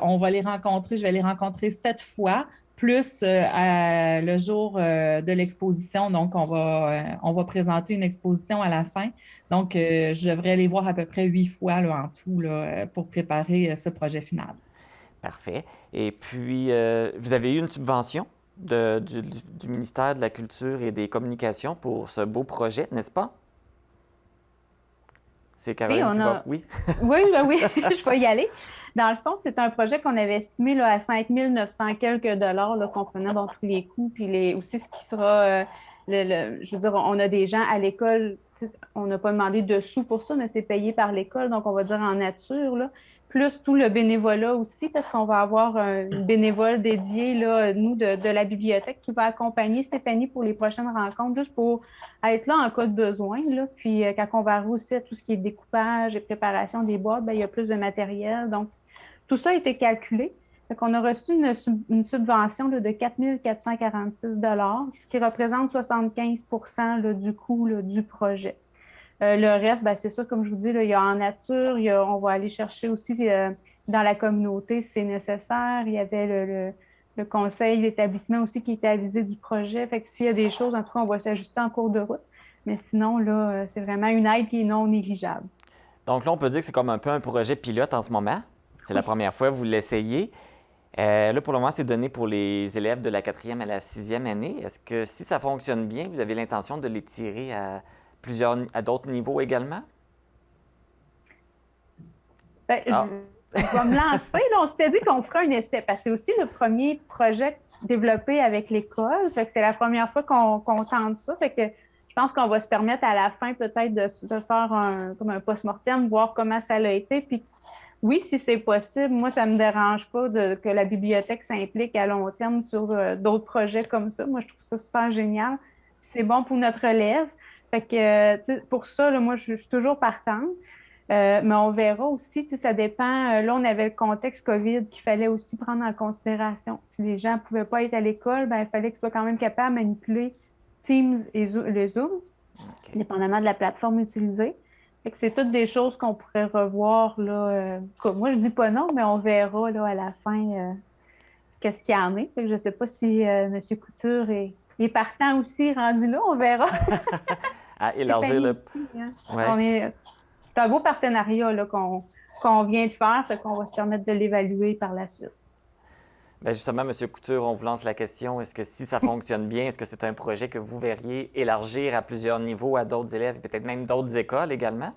on va les rencontrer, je vais les rencontrer 7 fois, plus le jour de l'exposition. Donc, on va présenter une exposition à la fin. Donc, je devrais les voir à peu près 8 fois là, en tout là, pour préparer ce projet final. Parfait. Et puis, vous avez eu une subvention du ministère de la Culture et des Communications pour ce beau projet, n'est-ce pas? C'est Caroline qui va... Oui, oui, je vais y aller. Dans le fond, c'est un projet qu'on avait estimé là, à 5 900 quelques dollars, là, comprenant donc tous les coûts, puis aussi ce qui sera... je veux dire, on a des gens à l'école, on n'a pas demandé de sous pour ça, mais c'est payé par l'école, donc on va dire en nature, là. Plus tout le bénévolat aussi, parce qu'on va avoir un bénévole dédié, là, nous, de la bibliothèque, qui va accompagner Stéphanie pour les prochaines rencontres, juste pour être là en cas de besoin. Là. Puis, quand on va arriver aussi à tout ce qui est découpage et préparation des boîtes, bien, il y a plus de matériel. Donc, tout ça a été calculé. Donc, on a reçu une subvention là, de 4 446 ce qui représente 75 là, du coût là, du projet. Le reste, bien, c'est sûr, comme je vous dis, là, il y a en nature, on va aller chercher aussi dans la communauté si c'est nécessaire. Il y avait le conseil d'établissement aussi qui était avisé du projet. Fait que s'il y a des choses, en tout cas, on va s'ajuster en cours de route. Mais sinon, là, c'est vraiment une aide qui est non négligeable. Donc là, on peut dire que c'est comme un peu un projet pilote en ce moment. C'est la première fois que vous l'essayez. Là, pour le moment, c'est donné pour les élèves de la 4e à la 6e année. Est-ce que si ça fonctionne bien, vous avez l'intention de les tirer à d'autres niveaux également? Bien, je vais me lancer. Là, on s'était dit qu'on ferait un essai, parce que c'est aussi le premier projet développé avec l'école. Fait que c'est la première fois qu'on tente ça. Fait que je pense qu'on va se permettre à la fin peut-être de faire comme un post-mortem, voir comment ça a été. Puis oui, si c'est possible, moi, ça ne me dérange pas que la bibliothèque s'implique à long terme sur d'autres projets comme ça. Moi, je trouve ça super génial. C'est bon pour notre élève. Fait que, pour ça, là, moi, je suis toujours partante. Mais on verra aussi, ça dépend. Là, on avait le contexte COVID qu'il fallait aussi prendre en considération. Si les gens ne pouvaient pas être à l'école, ben, il fallait qu'ils soient quand même capables de manipuler Teams et le Zoom, dépendamment de la plateforme utilisée. Fait que c'est toutes des choses qu'on pourrait revoir. Là, moi, je dis pas non, mais on verra là, à la fin qu'est-ce qu'il y en est. Fait que je ne sais pas si M. Couture est partant aussi, rendu là, on verra. À élargir le... Ouais. C'est un beau partenariat là, qu'on vient de faire, fait qu'on va se permettre de l'évaluer par la suite. Bien justement, M. Couture, on vous lance la question. Est-ce que si ça fonctionne bien, est-ce que c'est un projet que vous verriez élargir à plusieurs niveaux à d'autres élèves et peut-être même d'autres écoles également?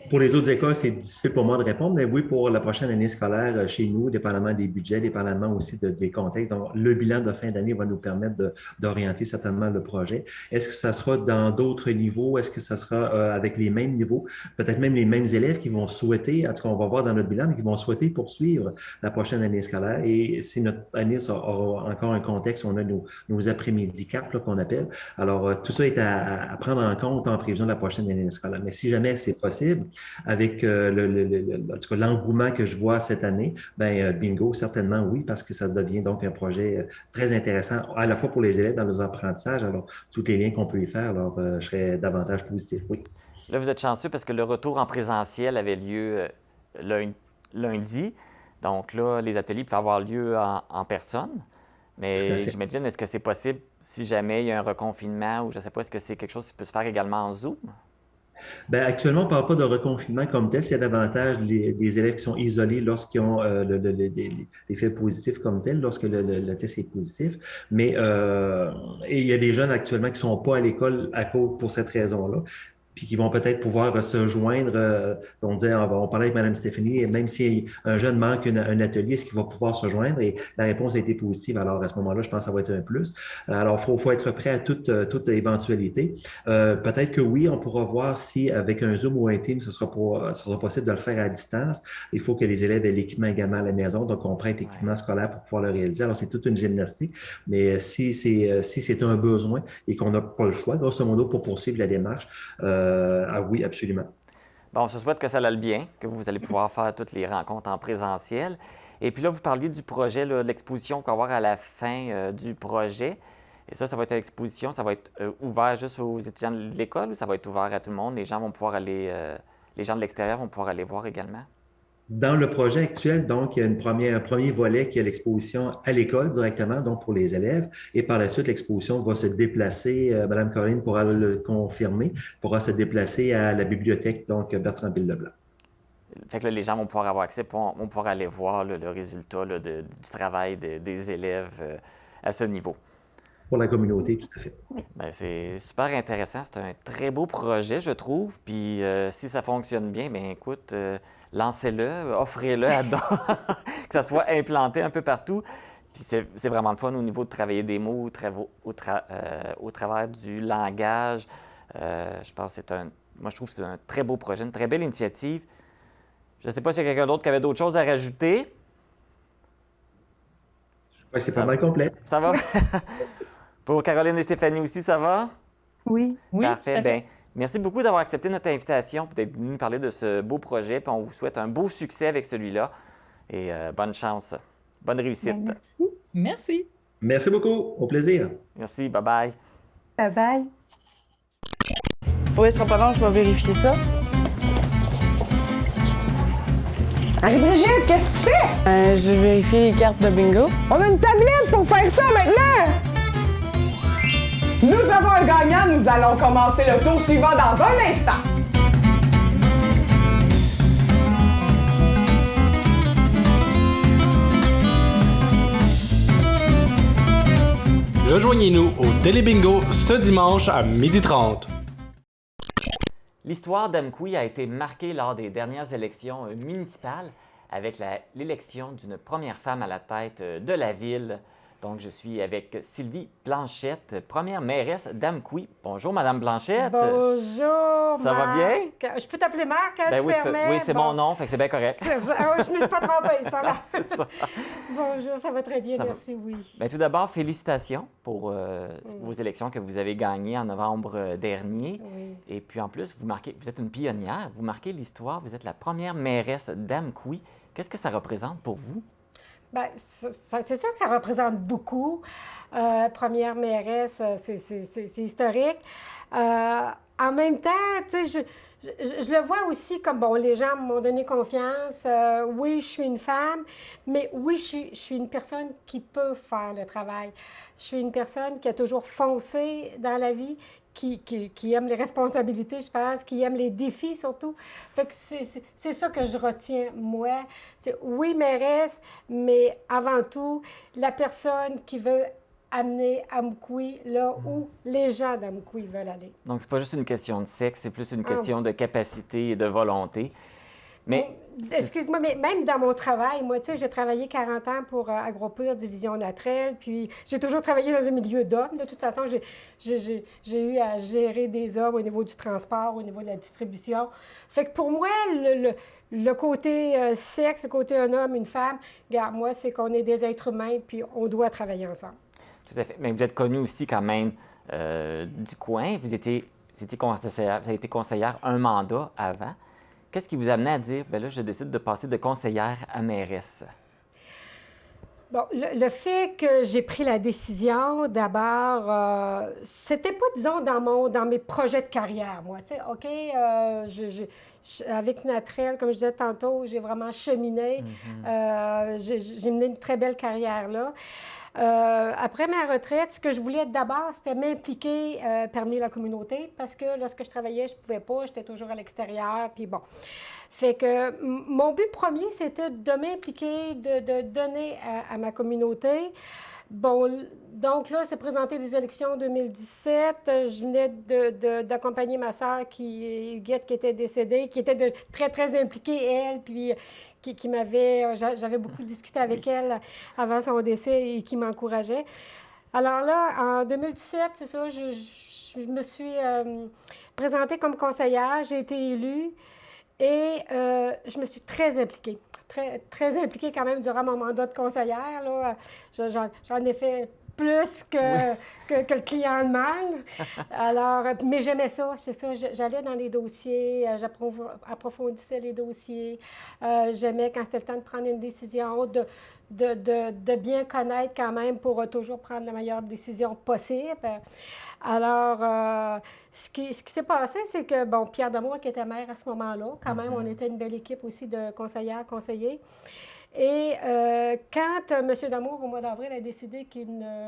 Pour les autres écoles, c'est difficile pour moi de répondre, mais oui, pour la prochaine année scolaire chez nous, dépendamment des budgets, dépendamment aussi des contextes. Donc, le bilan de fin d'année va nous permettre d'orienter certainement le projet. Est-ce que ça sera dans d'autres niveaux? Est-ce que ça sera avec les mêmes niveaux? Peut-être même les mêmes élèves qui vont souhaiter, en tout cas, on va voir dans notre bilan, mais qui vont souhaiter poursuivre la prochaine année scolaire. Et si notre année aura encore un contexte, on a nos après-midi cap qu'on appelle. Alors, tout ça est à prendre en compte en prévision de la prochaine année scolaire. Mais si jamais c'est possible, avec en tout cas, l'engouement que je vois cette année, ben bingo, certainement oui, parce que ça devient donc un projet très intéressant, à la fois pour les élèves dans leurs apprentissages, alors tous les liens qu'on peut y faire, alors je serais davantage positif, oui. Là, vous êtes chanceux parce que le retour en présentiel avait lieu lundi. Donc là, les ateliers peuvent avoir lieu en personne. Tout à Mais fait. j'imagine, est-ce que c'est possible si jamais il y a un reconfinement ou je ne sais pas, est-ce que c'est quelque chose qui peut se faire également en Zoom? Ben, actuellement, on ne parle pas de reconfinement comme tel. C'est davantage des élèves qui sont isolés lorsqu'ils ont l'effet positif comme tel, lorsque le test est positif. Mais et il y a des jeunes actuellement qui ne sont pas à l'école à cause pour cette raison-là, puis qui vont peut-être pouvoir se joindre. On parlait avec Mme Stéphanie, et même si un jeune manque un atelier, est-ce qu'il va pouvoir se joindre? Et la réponse a été positive. Alors, à ce moment-là, je pense que ça va être un plus. Alors, faut être prêt à toute éventualité. Peut-être que oui, on pourra voir si avec un Zoom ou un Teams, ce sera possible de le faire à distance. Il faut que les élèves aient l'équipement également à la maison, donc on prête l'équipement scolaire pour pouvoir le réaliser. Alors, c'est toute une gymnastique, mais si c'est un besoin et qu'on n'a pas le choix, grosso modo, pour poursuivre la démarche, oui, absolument. Bon, on se souhaite que ça aille bien, que vous allez pouvoir faire toutes les rencontres en présentiel. Et puis là, vous parliez du projet, là, de l'exposition qu'on va avoir à la fin du projet. Et ça va être l'exposition, ça va être ouvert juste aux étudiants de l'école ou ça va être ouvert à tout le monde? Les gens vont pouvoir aller, les gens de l'extérieur vont pouvoir aller voir également? Dans le projet actuel, donc, il y a un premier volet qui est l'exposition à l'école directement, donc pour les élèves. Et par la suite, l'exposition va se déplacer, Mme Caroline pourra le confirmer, pourra se déplacer à la bibliothèque, donc Bertrand-Ville-Leblanc. Fait que là, les gens vont pouvoir avoir accès, vont pouvoir aller voir là, le résultat là, du travail des élèves à ce niveau. Pour la communauté, tout à fait. Bien, c'est super intéressant. C'est un très beau projet, je trouve. Puis si ça fonctionne bien, bien écoute, lancez-le, offrez-le à d'autres, que ça soit implanté un peu partout. Puis c'est vraiment le fun au niveau de travailler des mots, au travers du langage. Je pense que moi, je trouve que c'est un très beau projet, une très belle initiative. Je ne sais pas s'il y a quelqu'un d'autre qui avait d'autres choses à rajouter. Oui, c'est pas mal complet. Ça va? Pour Caroline et Stéphanie aussi, ça va? Oui. Oui, Parfait. Bien, merci beaucoup d'avoir accepté notre invitation et d'être venu nous parler de ce beau projet. Puis on vous souhaite un beau succès avec celui-là. Et bonne chance. Bonne réussite. Ben, merci. Merci. Merci beaucoup. Au plaisir. Merci. Bye-bye. Bye-bye. Oui, ce sera pas long, je vais vérifier ça. Marie-Brigitte, qu'est-ce que tu fais? Je vérifie les cartes de bingo. On a une tablette pour faire ça maintenant! Nous avons un gagnant, nous allons commencer le tour suivant dans un instant. Rejoignez-nous au Télébingo ce dimanche à 12h30. L'histoire d'Amqui a été marquée lors des dernières élections municipales avec l'élection d'une première femme à la tête de la ville. Donc, je suis avec Sylvie Blanchette, première mairesse d'Amqui. Bonjour, Madame Blanchette. Bonjour, Ça va bien? Je peux t'appeler Marc, hein, Ben tu oui, permets? oui, c'est mon nom, fait que c'est bien correct. Je ne me suis pas trompée, ça va. Ça. Bonjour, ça va très bien, Ça va. merci, oui. Bien, tout d'abord, félicitations pour vos élections que vous avez gagnées en novembre dernier. Oui. Et puis, en plus, vous êtes une pionnière, vous marquez l'histoire, vous êtes la première mairesse d'Amqui. Qu'est-ce que ça représente pour vous? Bien, c'est sûr que ça représente beaucoup. Première mairesse, c'est historique. En même temps, tu sais, je le vois aussi comme, bon, les gens m'ont donné confiance. Oui, je suis une femme, mais oui, je suis une personne qui peut faire le travail. Je suis une personne qui a toujours foncé dans la vie, qui aime les responsabilités, je pense, qui aime les défis surtout. Fait que c'est ça que je retiens, moi. C'est, oui, mairesse, mais avant tout, la personne qui veut amener Amqui là où les gens d'Amqui veulent aller. Donc, c'est pas juste une question de sexe, c'est plus une question de capacité et de volonté. Mais excuse-moi, mais même dans mon travail, moi, tu sais, j'ai travaillé 40 ans pour AgroPure, Division Natrel, puis j'ai toujours travaillé dans un milieu d'hommes. De toute façon, j'ai eu à gérer des hommes au niveau du transport, au niveau de la distribution. Fait que pour moi, le côté sexe, le côté un homme, une femme, regarde, moi, c'est qu'on est des êtres humains, puis on doit travailler ensemble. Tout à fait. Mais vous êtes connue aussi quand même du coin. Vous avez été conseillère un mandat avant. Qu'est-ce qui vous a amené à dire, bien là, je décide de passer de conseillère à mairesse? Bon, le fait que j'ai pris la décision, d'abord, c'était pas, disons, dans mes projets de carrière, moi. Tu sais, OK, avec Natrel, comme je disais tantôt, j'ai vraiment cheminé. J'ai mené une très belle carrière là. Après ma retraite, ce que je voulais d'abord, c'était m'impliquer parmi la communauté parce que lorsque je travaillais, je pouvais pas, j'étais toujours à l'extérieur, puis bon. Fait que mon but premier, c'était de m'impliquer, de donner à ma communauté. Bon, donc là, c'est présenté les élections en 2017. Je venais d'accompagner ma sœur, Huguette, qui était décédée, qui était très, très impliquée, elle, puis qui m'avait... J'avais beaucoup discuté avec elle avant son décès et qui m'encourageait. Alors là, en 2017, c'est ça, je me suis présentée comme conseillère, j'ai été élue. Et je me suis très impliquée, très impliquée quand même durant mon mandat de conseillère. Là. J'en ai fait plus que le client demande. Alors, mais j'aimais ça, c'est ça. J'allais dans les dossiers, j'approfondissais les dossiers. J'aimais quand c'était le temps de prendre une décision, de bien connaître quand même pour toujours prendre la meilleure décision possible. Alors, ce qui s'est passé, c'est que, bon, Pierre Damour, qui était maire à ce moment-là, quand même, on était une belle équipe aussi de conseillers. Et quand M. Damour, au mois d'avril, a décidé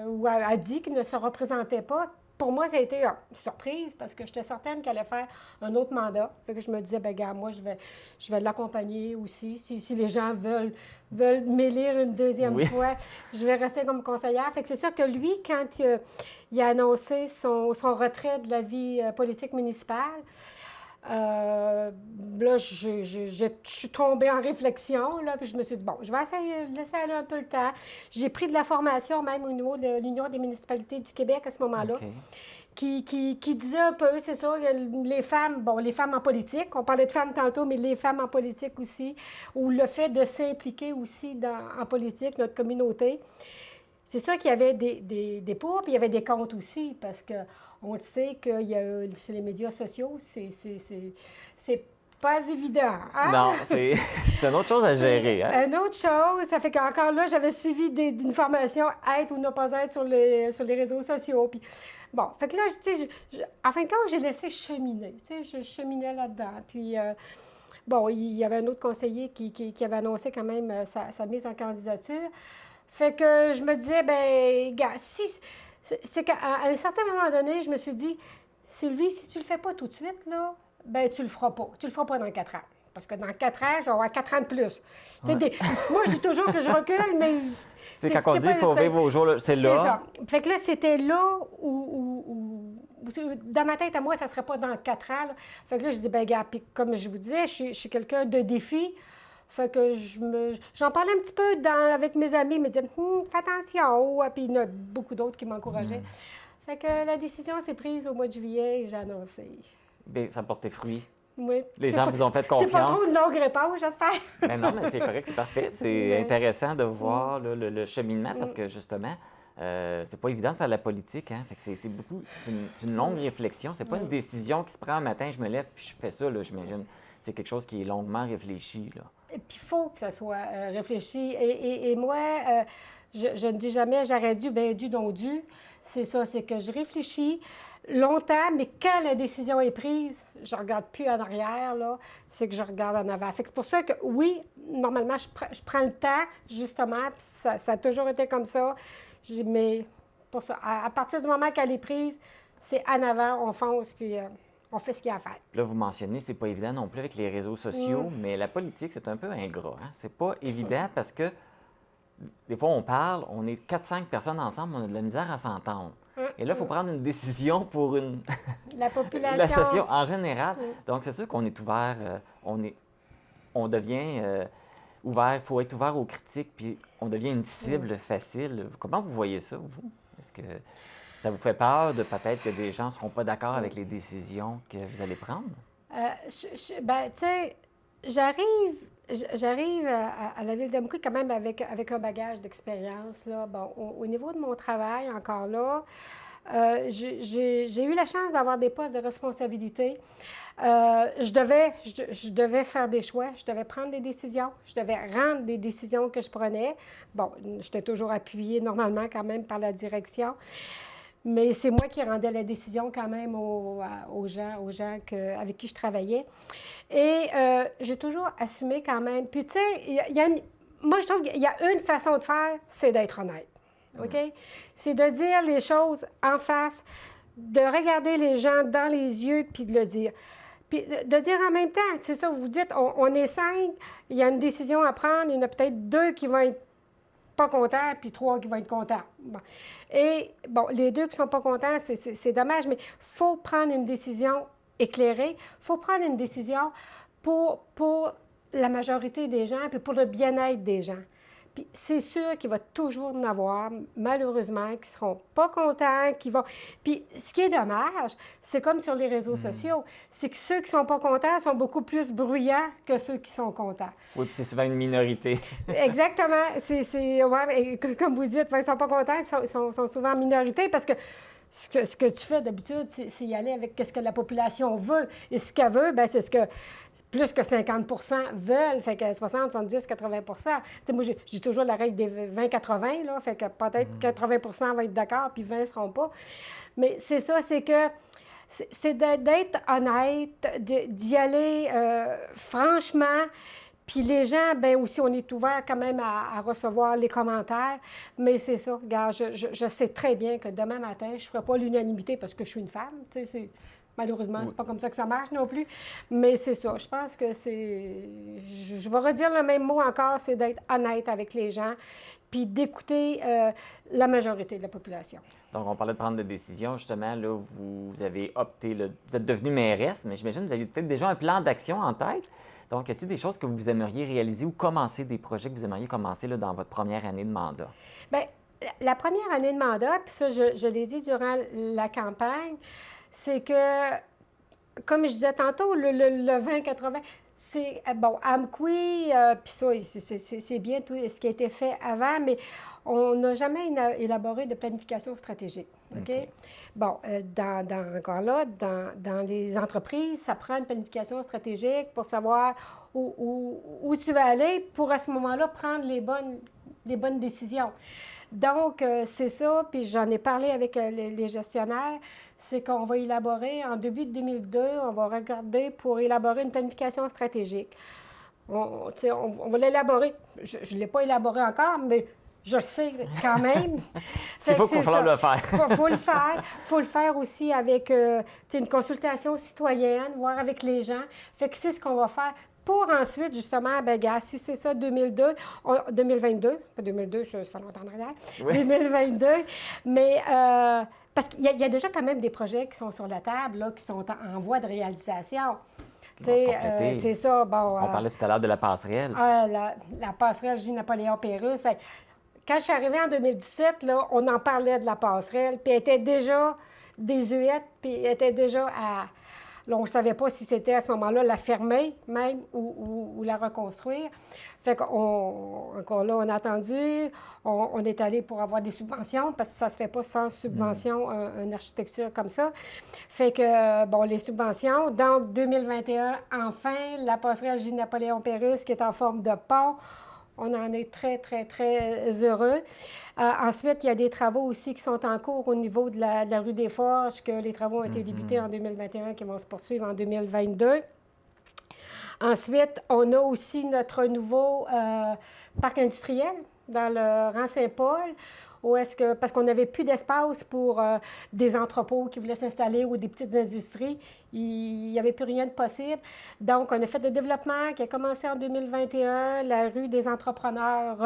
ou a dit qu'il ne se représentait pas, pour moi, ça a été une surprise parce que j'étais certaine qu'il allait faire un autre mandat. Fait que je me disais, bien, gars, moi, je vais l'accompagner aussi. Si les gens veulent m'élire une deuxième fois, je vais rester comme conseillère. Fait que c'est sûr que lui, quand il a annoncé son retrait de la vie politique municipale, là, je suis tombée en réflexion, là, puis je me suis dit, bon, je vais essayer de laisser aller un peu le temps. J'ai pris de la formation même au niveau de l'Union des municipalités du Québec à ce moment-là, qui disait un peu, c'est ça, les femmes en politique, on parlait de femmes tantôt, mais les femmes en politique aussi, ou le fait de s'impliquer aussi en politique, notre communauté. C'est sûr qu'il y avait des pour, puis il y avait des contre aussi, parce que on le sait que c'est les médias sociaux, c'est pas évident. Hein? Non, c'est une autre chose à gérer. Hein? Une autre chose, ça fait qu'encore là, j'avais suivi d'une formation être ou ne pas être sur les réseaux sociaux. Puis, bon, fait que là, en fin de compte, j'ai laissé cheminer. Je cheminais là-dedans. Puis, bon, il y avait un autre conseiller qui avait annoncé quand même sa mise en candidature. Fait que je me disais, bien, gars, c'est qu'à un certain moment donné, je me suis dit, Sylvie, si tu le fais pas tout de suite, là, ben tu le feras pas. Tu le feras pas dans 4 ans. Parce que dans 4 ans, je vais avoir 4 ans de plus. Ouais. Moi, je dis toujours que je recule, mais... C'est quand on dit qu'il faut vivre au jour, c'est là. C'est ça. Fait que là, c'était là où dans ma tête, à moi, ça serait pas dans 4 ans. Là. Fait que là, je dis, ben gars, puis comme je vous disais, je suis quelqu'un de défi. Fait que j'en parlais un petit peu avec mes amis, ils me disaient fais attention. Puis il y en a beaucoup d'autres qui m'encourageaient. Fait que la décision s'est prise au mois de juillet et j'ai annoncé. Bien, ça porte tes fruits. Oui. Les gens vous ont fait confiance. C'est pas trop une longue réponse, j'espère. Mais non, mais c'est correct, c'est parfait. C'est intéressant de voir le cheminement parce que justement, c'est pas évident de faire de la politique. Hein? Fait que c'est une longue réflexion. C'est pas une décision qui se prend un matin, je me lève puis je fais ça, là, j'imagine. C'est quelque chose qui est longuement réfléchi. Là. Et puis, il faut que ça soit réfléchi. Et moi, je ne dis jamais j'aurais dû, bien dû, donc dû. C'est ça, c'est que je réfléchis longtemps, mais quand la décision est prise, je ne regarde plus en arrière, là, c'est que je regarde en avant. Fait que c'est pour ça que, oui, normalement, je prends le temps, justement, puis ça a toujours été comme ça. Mais pour ça, à partir du moment qu'elle est prise, c'est en avant, on fonce, puis... on fait ce qu'il y a à faire. Là, vous mentionnez, c'est pas évident non plus avec les réseaux sociaux, mais la politique, c'est un peu ingrat. Hein? C'est pas évident parce que des fois, on parle, on est 4-5 personnes ensemble, on a de la misère à s'entendre. Et là, il faut prendre une décision pour la population. La société en général. Donc, c'est sûr qu'on est ouvert, on devient ouvert, il faut être ouvert aux critiques, puis on devient une cible facile. Comment vous voyez ça, vous? Est-ce que ça vous fait peur de peut-être que des gens ne seront pas d'accord avec les décisions que vous allez prendre? Ben, tu sais, j'arrive à la Ville d'Amqui quand même avec un bagage d'expérience. Là. Bon, au niveau de mon travail, encore là, j'ai eu la chance d'avoir des postes de responsabilité. Je devais faire des choix, je devais prendre des décisions, je devais rendre des décisions que je prenais. Bon, j'étais toujours appuyée normalement quand même par la direction, mais c'est moi qui rendais la décision quand même aux gens avec qui je travaillais. Et j'ai toujours assumé quand même. Puis tu sais, moi je trouve qu'il y a une façon de faire, c'est d'être honnête, OK? C'est de dire les choses en face, de regarder les gens dans les yeux puis de le dire. Puis de dire en même temps, c'est ça, vous dites, on est 5, il y a une décision à prendre, il y en a peut-être 2 qui vont être pas contents, puis 3 qui vont être contents. Bon. Et, bon, les 2 qui sont pas contents, c'est dommage, mais il faut prendre une décision éclairée, il faut prendre une décision pour la majorité des gens, puis pour le bien-être des gens. Puis c'est sûr qu'il va toujours en avoir, malheureusement, qui ne seront pas contents, qui vont... Puis ce qui est dommage, c'est comme sur les réseaux sociaux, c'est que ceux qui ne sont pas contents sont beaucoup plus bruyants que ceux qui sont contents. Oui, puis c'est souvent une minorité. Exactement. Ouais, comme vous dites, ils ne sont pas contents, ils sont souvent en minorité parce que ce que tu fais d'habitude, c'est y aller avec ce que la population veut. Et ce qu'elle veut, bien, c'est ce que plus que 50 veulent, fait que 60, 70, 80 Tu sais, moi, j'ai toujours la règle des 20-80, là, fait que peut-être 80 vont être d'accord, puis 20 ne seront pas. Mais c'est ça, c'est que c'est d'être honnête, d'y aller franchement. Puis les gens, bien aussi, on est ouvert quand même à recevoir les commentaires. Mais c'est ça, regarde, je sais très bien que demain matin, je ne ferai pas l'unanimité parce que je suis une femme. Tu sais, malheureusement, c'est pas comme ça que ça marche non plus. Mais c'est ça, je pense que c'est... Je vais redire le même mot encore, c'est d'être honnête avec les gens puis d'écouter la majorité de la population. Donc, on parlait de prendre des décisions. Justement, là, vous avez opté, là, vous êtes devenue mairesse, mais j'imagine que vous avez peut-être déjà un plan d'action en tête. Donc, y a-t-il des choses que vous aimeriez réaliser ou commencer, des projets que vous aimeriez commencer là, dans votre première année de mandat? Bien, la première année de mandat, puis ça, je l'ai dit durant la campagne, c'est que, comme je disais tantôt, le 20-80, c'est, bon, Amqui, puis ça, c'est bien tout ce qui a été fait avant, mais on n'a jamais élaboré de planification stratégique. OK? Bon, encore là, dans les entreprises, ça prend une planification stratégique pour savoir où tu vas aller pour, à ce moment-là, prendre les bonnes décisions. Donc, c'est ça, puis j'en ai parlé avec les gestionnaires, c'est qu'on va élaborer, en début de 2002, on va regarder pour élaborer une planification stratégique. On va l'élaborer. Je ne l'ai pas élaboré encore, mais je sais quand même. Il faut falloir le faire. Il faut le faire. Il faut le faire aussi avec une consultation citoyenne, voir avec les gens. Fait que c'est ce qu'on va faire. Pour ensuite, justement, bien, gars, si c'est ça, 2022, pas 2002, ça fait longtemps en arrière, oui. 2022, mais parce qu'il y a déjà quand même des projets qui sont sur la table, là, qui sont en voie de réalisation. C'est ça, bon... On parlait tout à l'heure de la passerelle. La passerelle J-Napoléon Pérusse. Quand je suis arrivée en 2017, là, on en parlait de la passerelle, puis elle était déjà désuète, puis elle était déjà à... Là, on ne savait pas si c'était à ce moment-là la fermer même ou la reconstruire. Fait encore là, on a attendu, on est allé pour avoir des subventions parce que ça ne se fait pas sans subvention, une architecture comme ça. Fait que, bon, les subventions. Donc, 2021, enfin, la passerelle J-Napoléon Pérusse qui est en forme de pont. On en est très, très, très heureux. Ensuite, il y a des travaux aussi qui sont en cours au niveau de la rue des Forges, que les travaux ont été débutés en 2021, qui vont se poursuivre en 2022. Ensuite, on a aussi notre nouveau parc industriel dans le rang Saint-Paul, parce qu'on n'avait plus d'espace pour des entrepôts qui voulaient s'installer ou des petites industries. Il n'y avait plus rien de possible. Donc, on a fait le développement qui a commencé en 2021, la rue des entrepreneurs,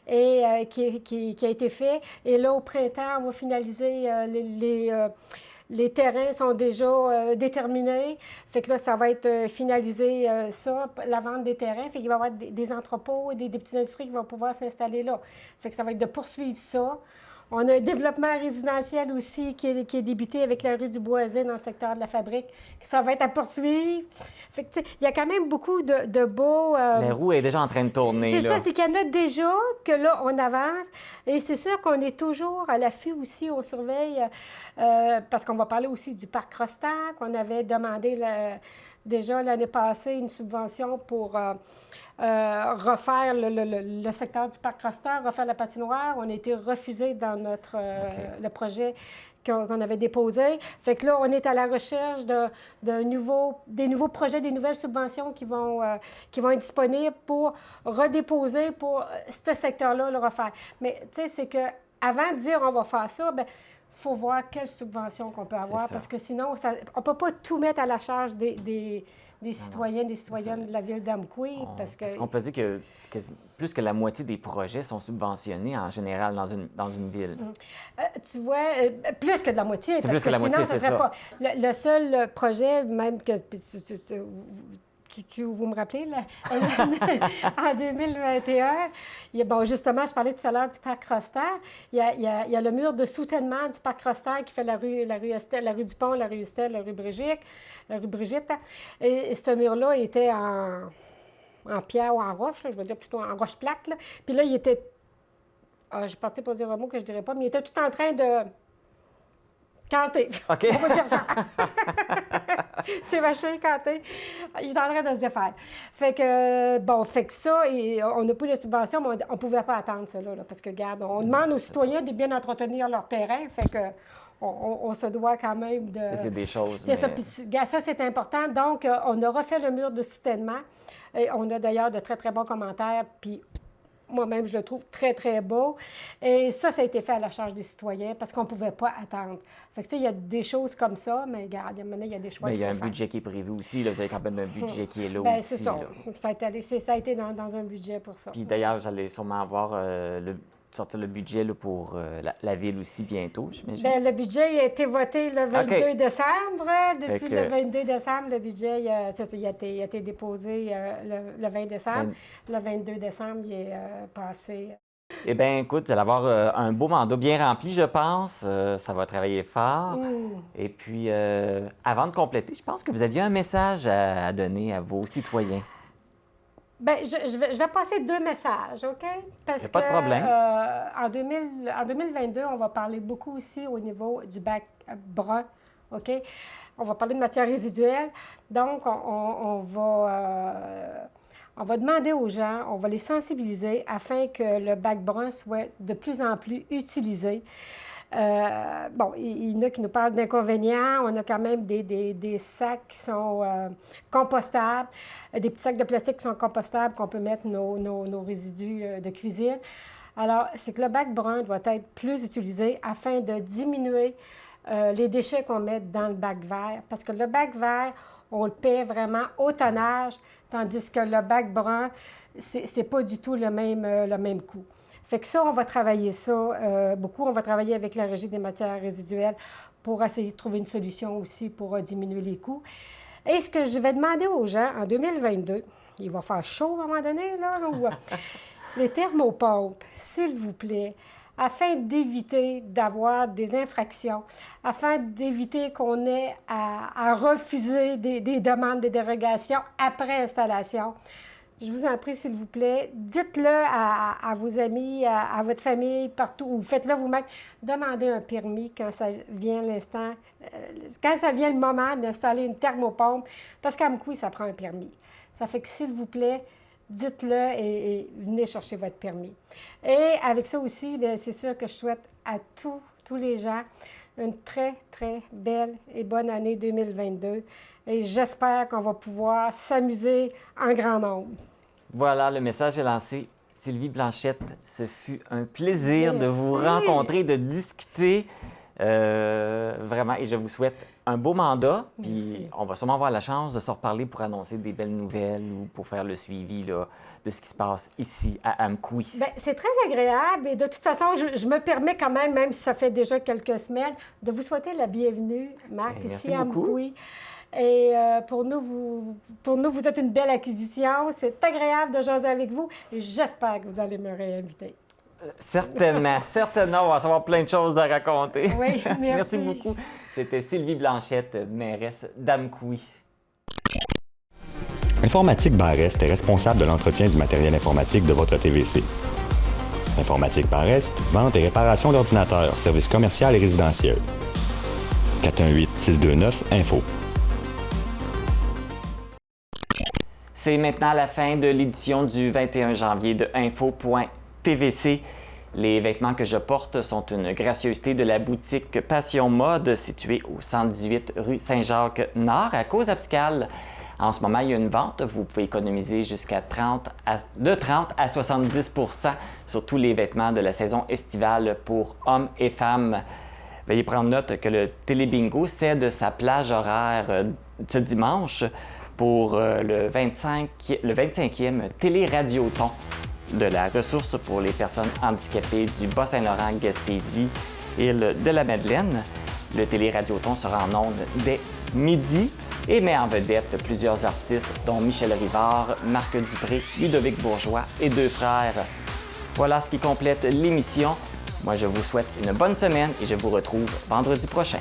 et qui a été fait. Et là, au printemps, on va finaliser les terrains sont déjà déterminés. Fait que là, ça va être finalisé, la vente des terrains. Fait qu'il va y avoir des entrepôts et des petites industries qui vont pouvoir s'installer là. Fait que ça va être de poursuivre ça. On a un développement résidentiel aussi qui est débuté avec la rue du Boisé dans le secteur de la Fabrique. Ça va être à poursuivre. Fait que, tu sais, il y a quand même beaucoup de beaux... La roue est déjà en train de tourner. C'est là. ça, c'est qu'il y en a déjà, que là, on avance. Et c'est sûr qu'on est toujours à l'affût aussi, on surveille, parce qu'on va parler aussi du parc Rostac. On avait demandé déjà l'année passée une subvention pour refaire le secteur du parc Rostac, refaire la patinoire. On a été refusé dans notre le projet qu'on avait déposé. Fait que là, on est à la recherche des nouveaux projets, des nouvelles subventions qui vont être disponibles pour redéposer pour ce secteur-là, le refaire. Mais tu sais, c'est qu'avant de dire on va faire ça, bien, il faut voir quelles subventions qu'on peut avoir, parce que sinon, on ne peut pas tout mettre à la charge des citoyens, des citoyennes de la ville d'Amqui. Parce qu'on peut dire que plus que la moitié des projets sont subventionnés en général dans une ville. Tu vois, plus que de la moitié, C'est parce plus que la sinon, moitié, ça c'est serait ça. pas... Le seul projet, même que... Vous me rappelez, là, en 2021, justement, je parlais tout à l'heure du parc Rostac. Il y a le mur de soutènement du parc Rostac qui fait la rue du Pont, la rue Estelle, la rue Brigitte. Et ce mur-là était en pierre ou en roche, là, je veux dire plutôt en roche plate. Là. Puis là, il était... je suis partie pour dire un mot que je ne dirais pas, mais il était tout en train de... canter. OK. On va dire ça. C'est vaché, canter. Il est en train de se défaire. Fait que ça, et on n'a pas de subvention, mais on ne pouvait pas attendre ça, là, parce que, regarde, on demande aux citoyens de bien entretenir leur terrain, fait que on se doit quand même de... C'est des choses. C'est ça, puis ça, c'est important. Donc, on a refait le mur de soutènement. Et on a d'ailleurs de très, très bons commentaires, puis moi-même, je le trouve très, très beau. Et ça a été fait à la charge des citoyens parce qu'on ne pouvait pas attendre. Fait que, tu sais, il y a des choses comme ça, mais regarde, il y a des choix. Mais il y a un budget qui est prévu aussi. Là. Vous avez quand même un budget qui est là Bien, aussi. c'est ça. Là. Ça a été dans un budget pour ça. Puis d'ailleurs, vous allez sûrement avoir sortir le budget là, pour la ville aussi bientôt, j'imagine. Bien, le budget a été voté le 22 décembre. Depuis le 22 décembre, le budget il a été déposé le 20 décembre. Le 22 décembre, il est passé. Eh bien, écoute, vous allez avoir un beau mandat bien rempli, je pense. Ça va travailler fort. Et puis, avant de compléter, je pense que vous aviez un message à donner à vos citoyens. Bien, je vais passer 2 messages, OK? Parce pas de problème. En 2022, on va parler beaucoup aussi au niveau du bac brun, OK? On va parler de matières résiduelles. Donc, on va demander aux gens, on va les sensibiliser afin que le bac brun soit de plus en plus utilisé. Il y en a qui nous parlent d'inconvénients. On a quand même des sacs qui sont compostables, des petits sacs de plastique qui sont compostables, qu'on peut mettre nos résidus de cuisine. Alors, c'est que le bac brun doit être plus utilisé afin de diminuer les déchets qu'on met dans le bac vert. Parce que le bac vert, on le paie vraiment au tonnage, tandis que le bac brun, c'est pas du tout le même coût. Fait que ça, on va travailler ça beaucoup. On va travailler avec la Régie des matières résiduelles pour essayer de trouver une solution aussi pour diminuer les coûts. Et ce que je vais demander aux gens en 2022, il va faire chaud à un moment donné, là, les thermopompes, s'il vous plaît, afin d'éviter d'avoir des infractions, afin d'éviter qu'on ait à refuser des demandes de dérogation après installation. Je vous en prie, s'il vous plaît, dites-le à vos amis, à votre famille, partout, ou faites-le vous-même. Demandez un permis quand ça vient l'instant, quand ça vient le moment d'installer une thermopompe, parce qu'à Amqui, ça prend un permis. Ça fait que, s'il vous plaît, dites-le et venez chercher votre permis. Et avec ça aussi, bien, c'est sûr que je souhaite à tous les gens une très, très belle et bonne année 2022. Et j'espère qu'on va pouvoir s'amuser en grand nombre. Voilà, le message est lancé. Sylvie Blanchette, ce fut un plaisir de vous rencontrer, de discuter. Vraiment, et je vous souhaite un beau mandat. Puis on va sûrement avoir la chance de se reparler pour annoncer des belles nouvelles ou pour faire le suivi là, de ce qui se passe ici à Amqui. Bien, c'est très agréable et de toute façon, je me permets quand même si ça fait déjà quelques semaines, de vous souhaiter la bienvenue, Marc, ici à Amqui. Et pour nous, vous êtes une belle acquisition. C'est agréable de jaser avec vous et j'espère que vous allez me réinviter. Certainement, certainement. On va savoir plein de choses à raconter. Oui, merci. Merci beaucoup. C'était Sylvie Blanchette, mairesse d'Amqui. Informatique Bar-Est est responsable de l'entretien du matériel informatique de votre TVC. Informatique Bar-Est, vente et réparation d'ordinateurs, services commerciaux et résidentiels. 418-629-INFO. C'est maintenant la fin de l'édition du 21 janvier de Info.tvc. Les vêtements que je porte sont une gracieuseté de la boutique Passion Mode située au 118 rue Saint-Jacques-Nord à Cause-Abscale. En ce moment, il y a une vente. Vous pouvez économiser jusqu'à 30 à 70 % sur tous les vêtements de la saison estivale pour hommes et femmes. Veuillez prendre note que le Télébingo cède sa plage horaire ce dimanche pour le 25e Télé-Radioton de la ressource pour les personnes handicapées du Bas-Saint-Laurent, Gaspésie, île de la Madeleine. Le Télé-Radioton sera en ondes dès midi et met en vedette plusieurs artistes, dont Michel Rivard, Marc Dupré, Ludovic Bourgeois et deux frères. Voilà ce qui complète l'émission. Moi, je vous souhaite une bonne semaine et je vous retrouve vendredi prochain.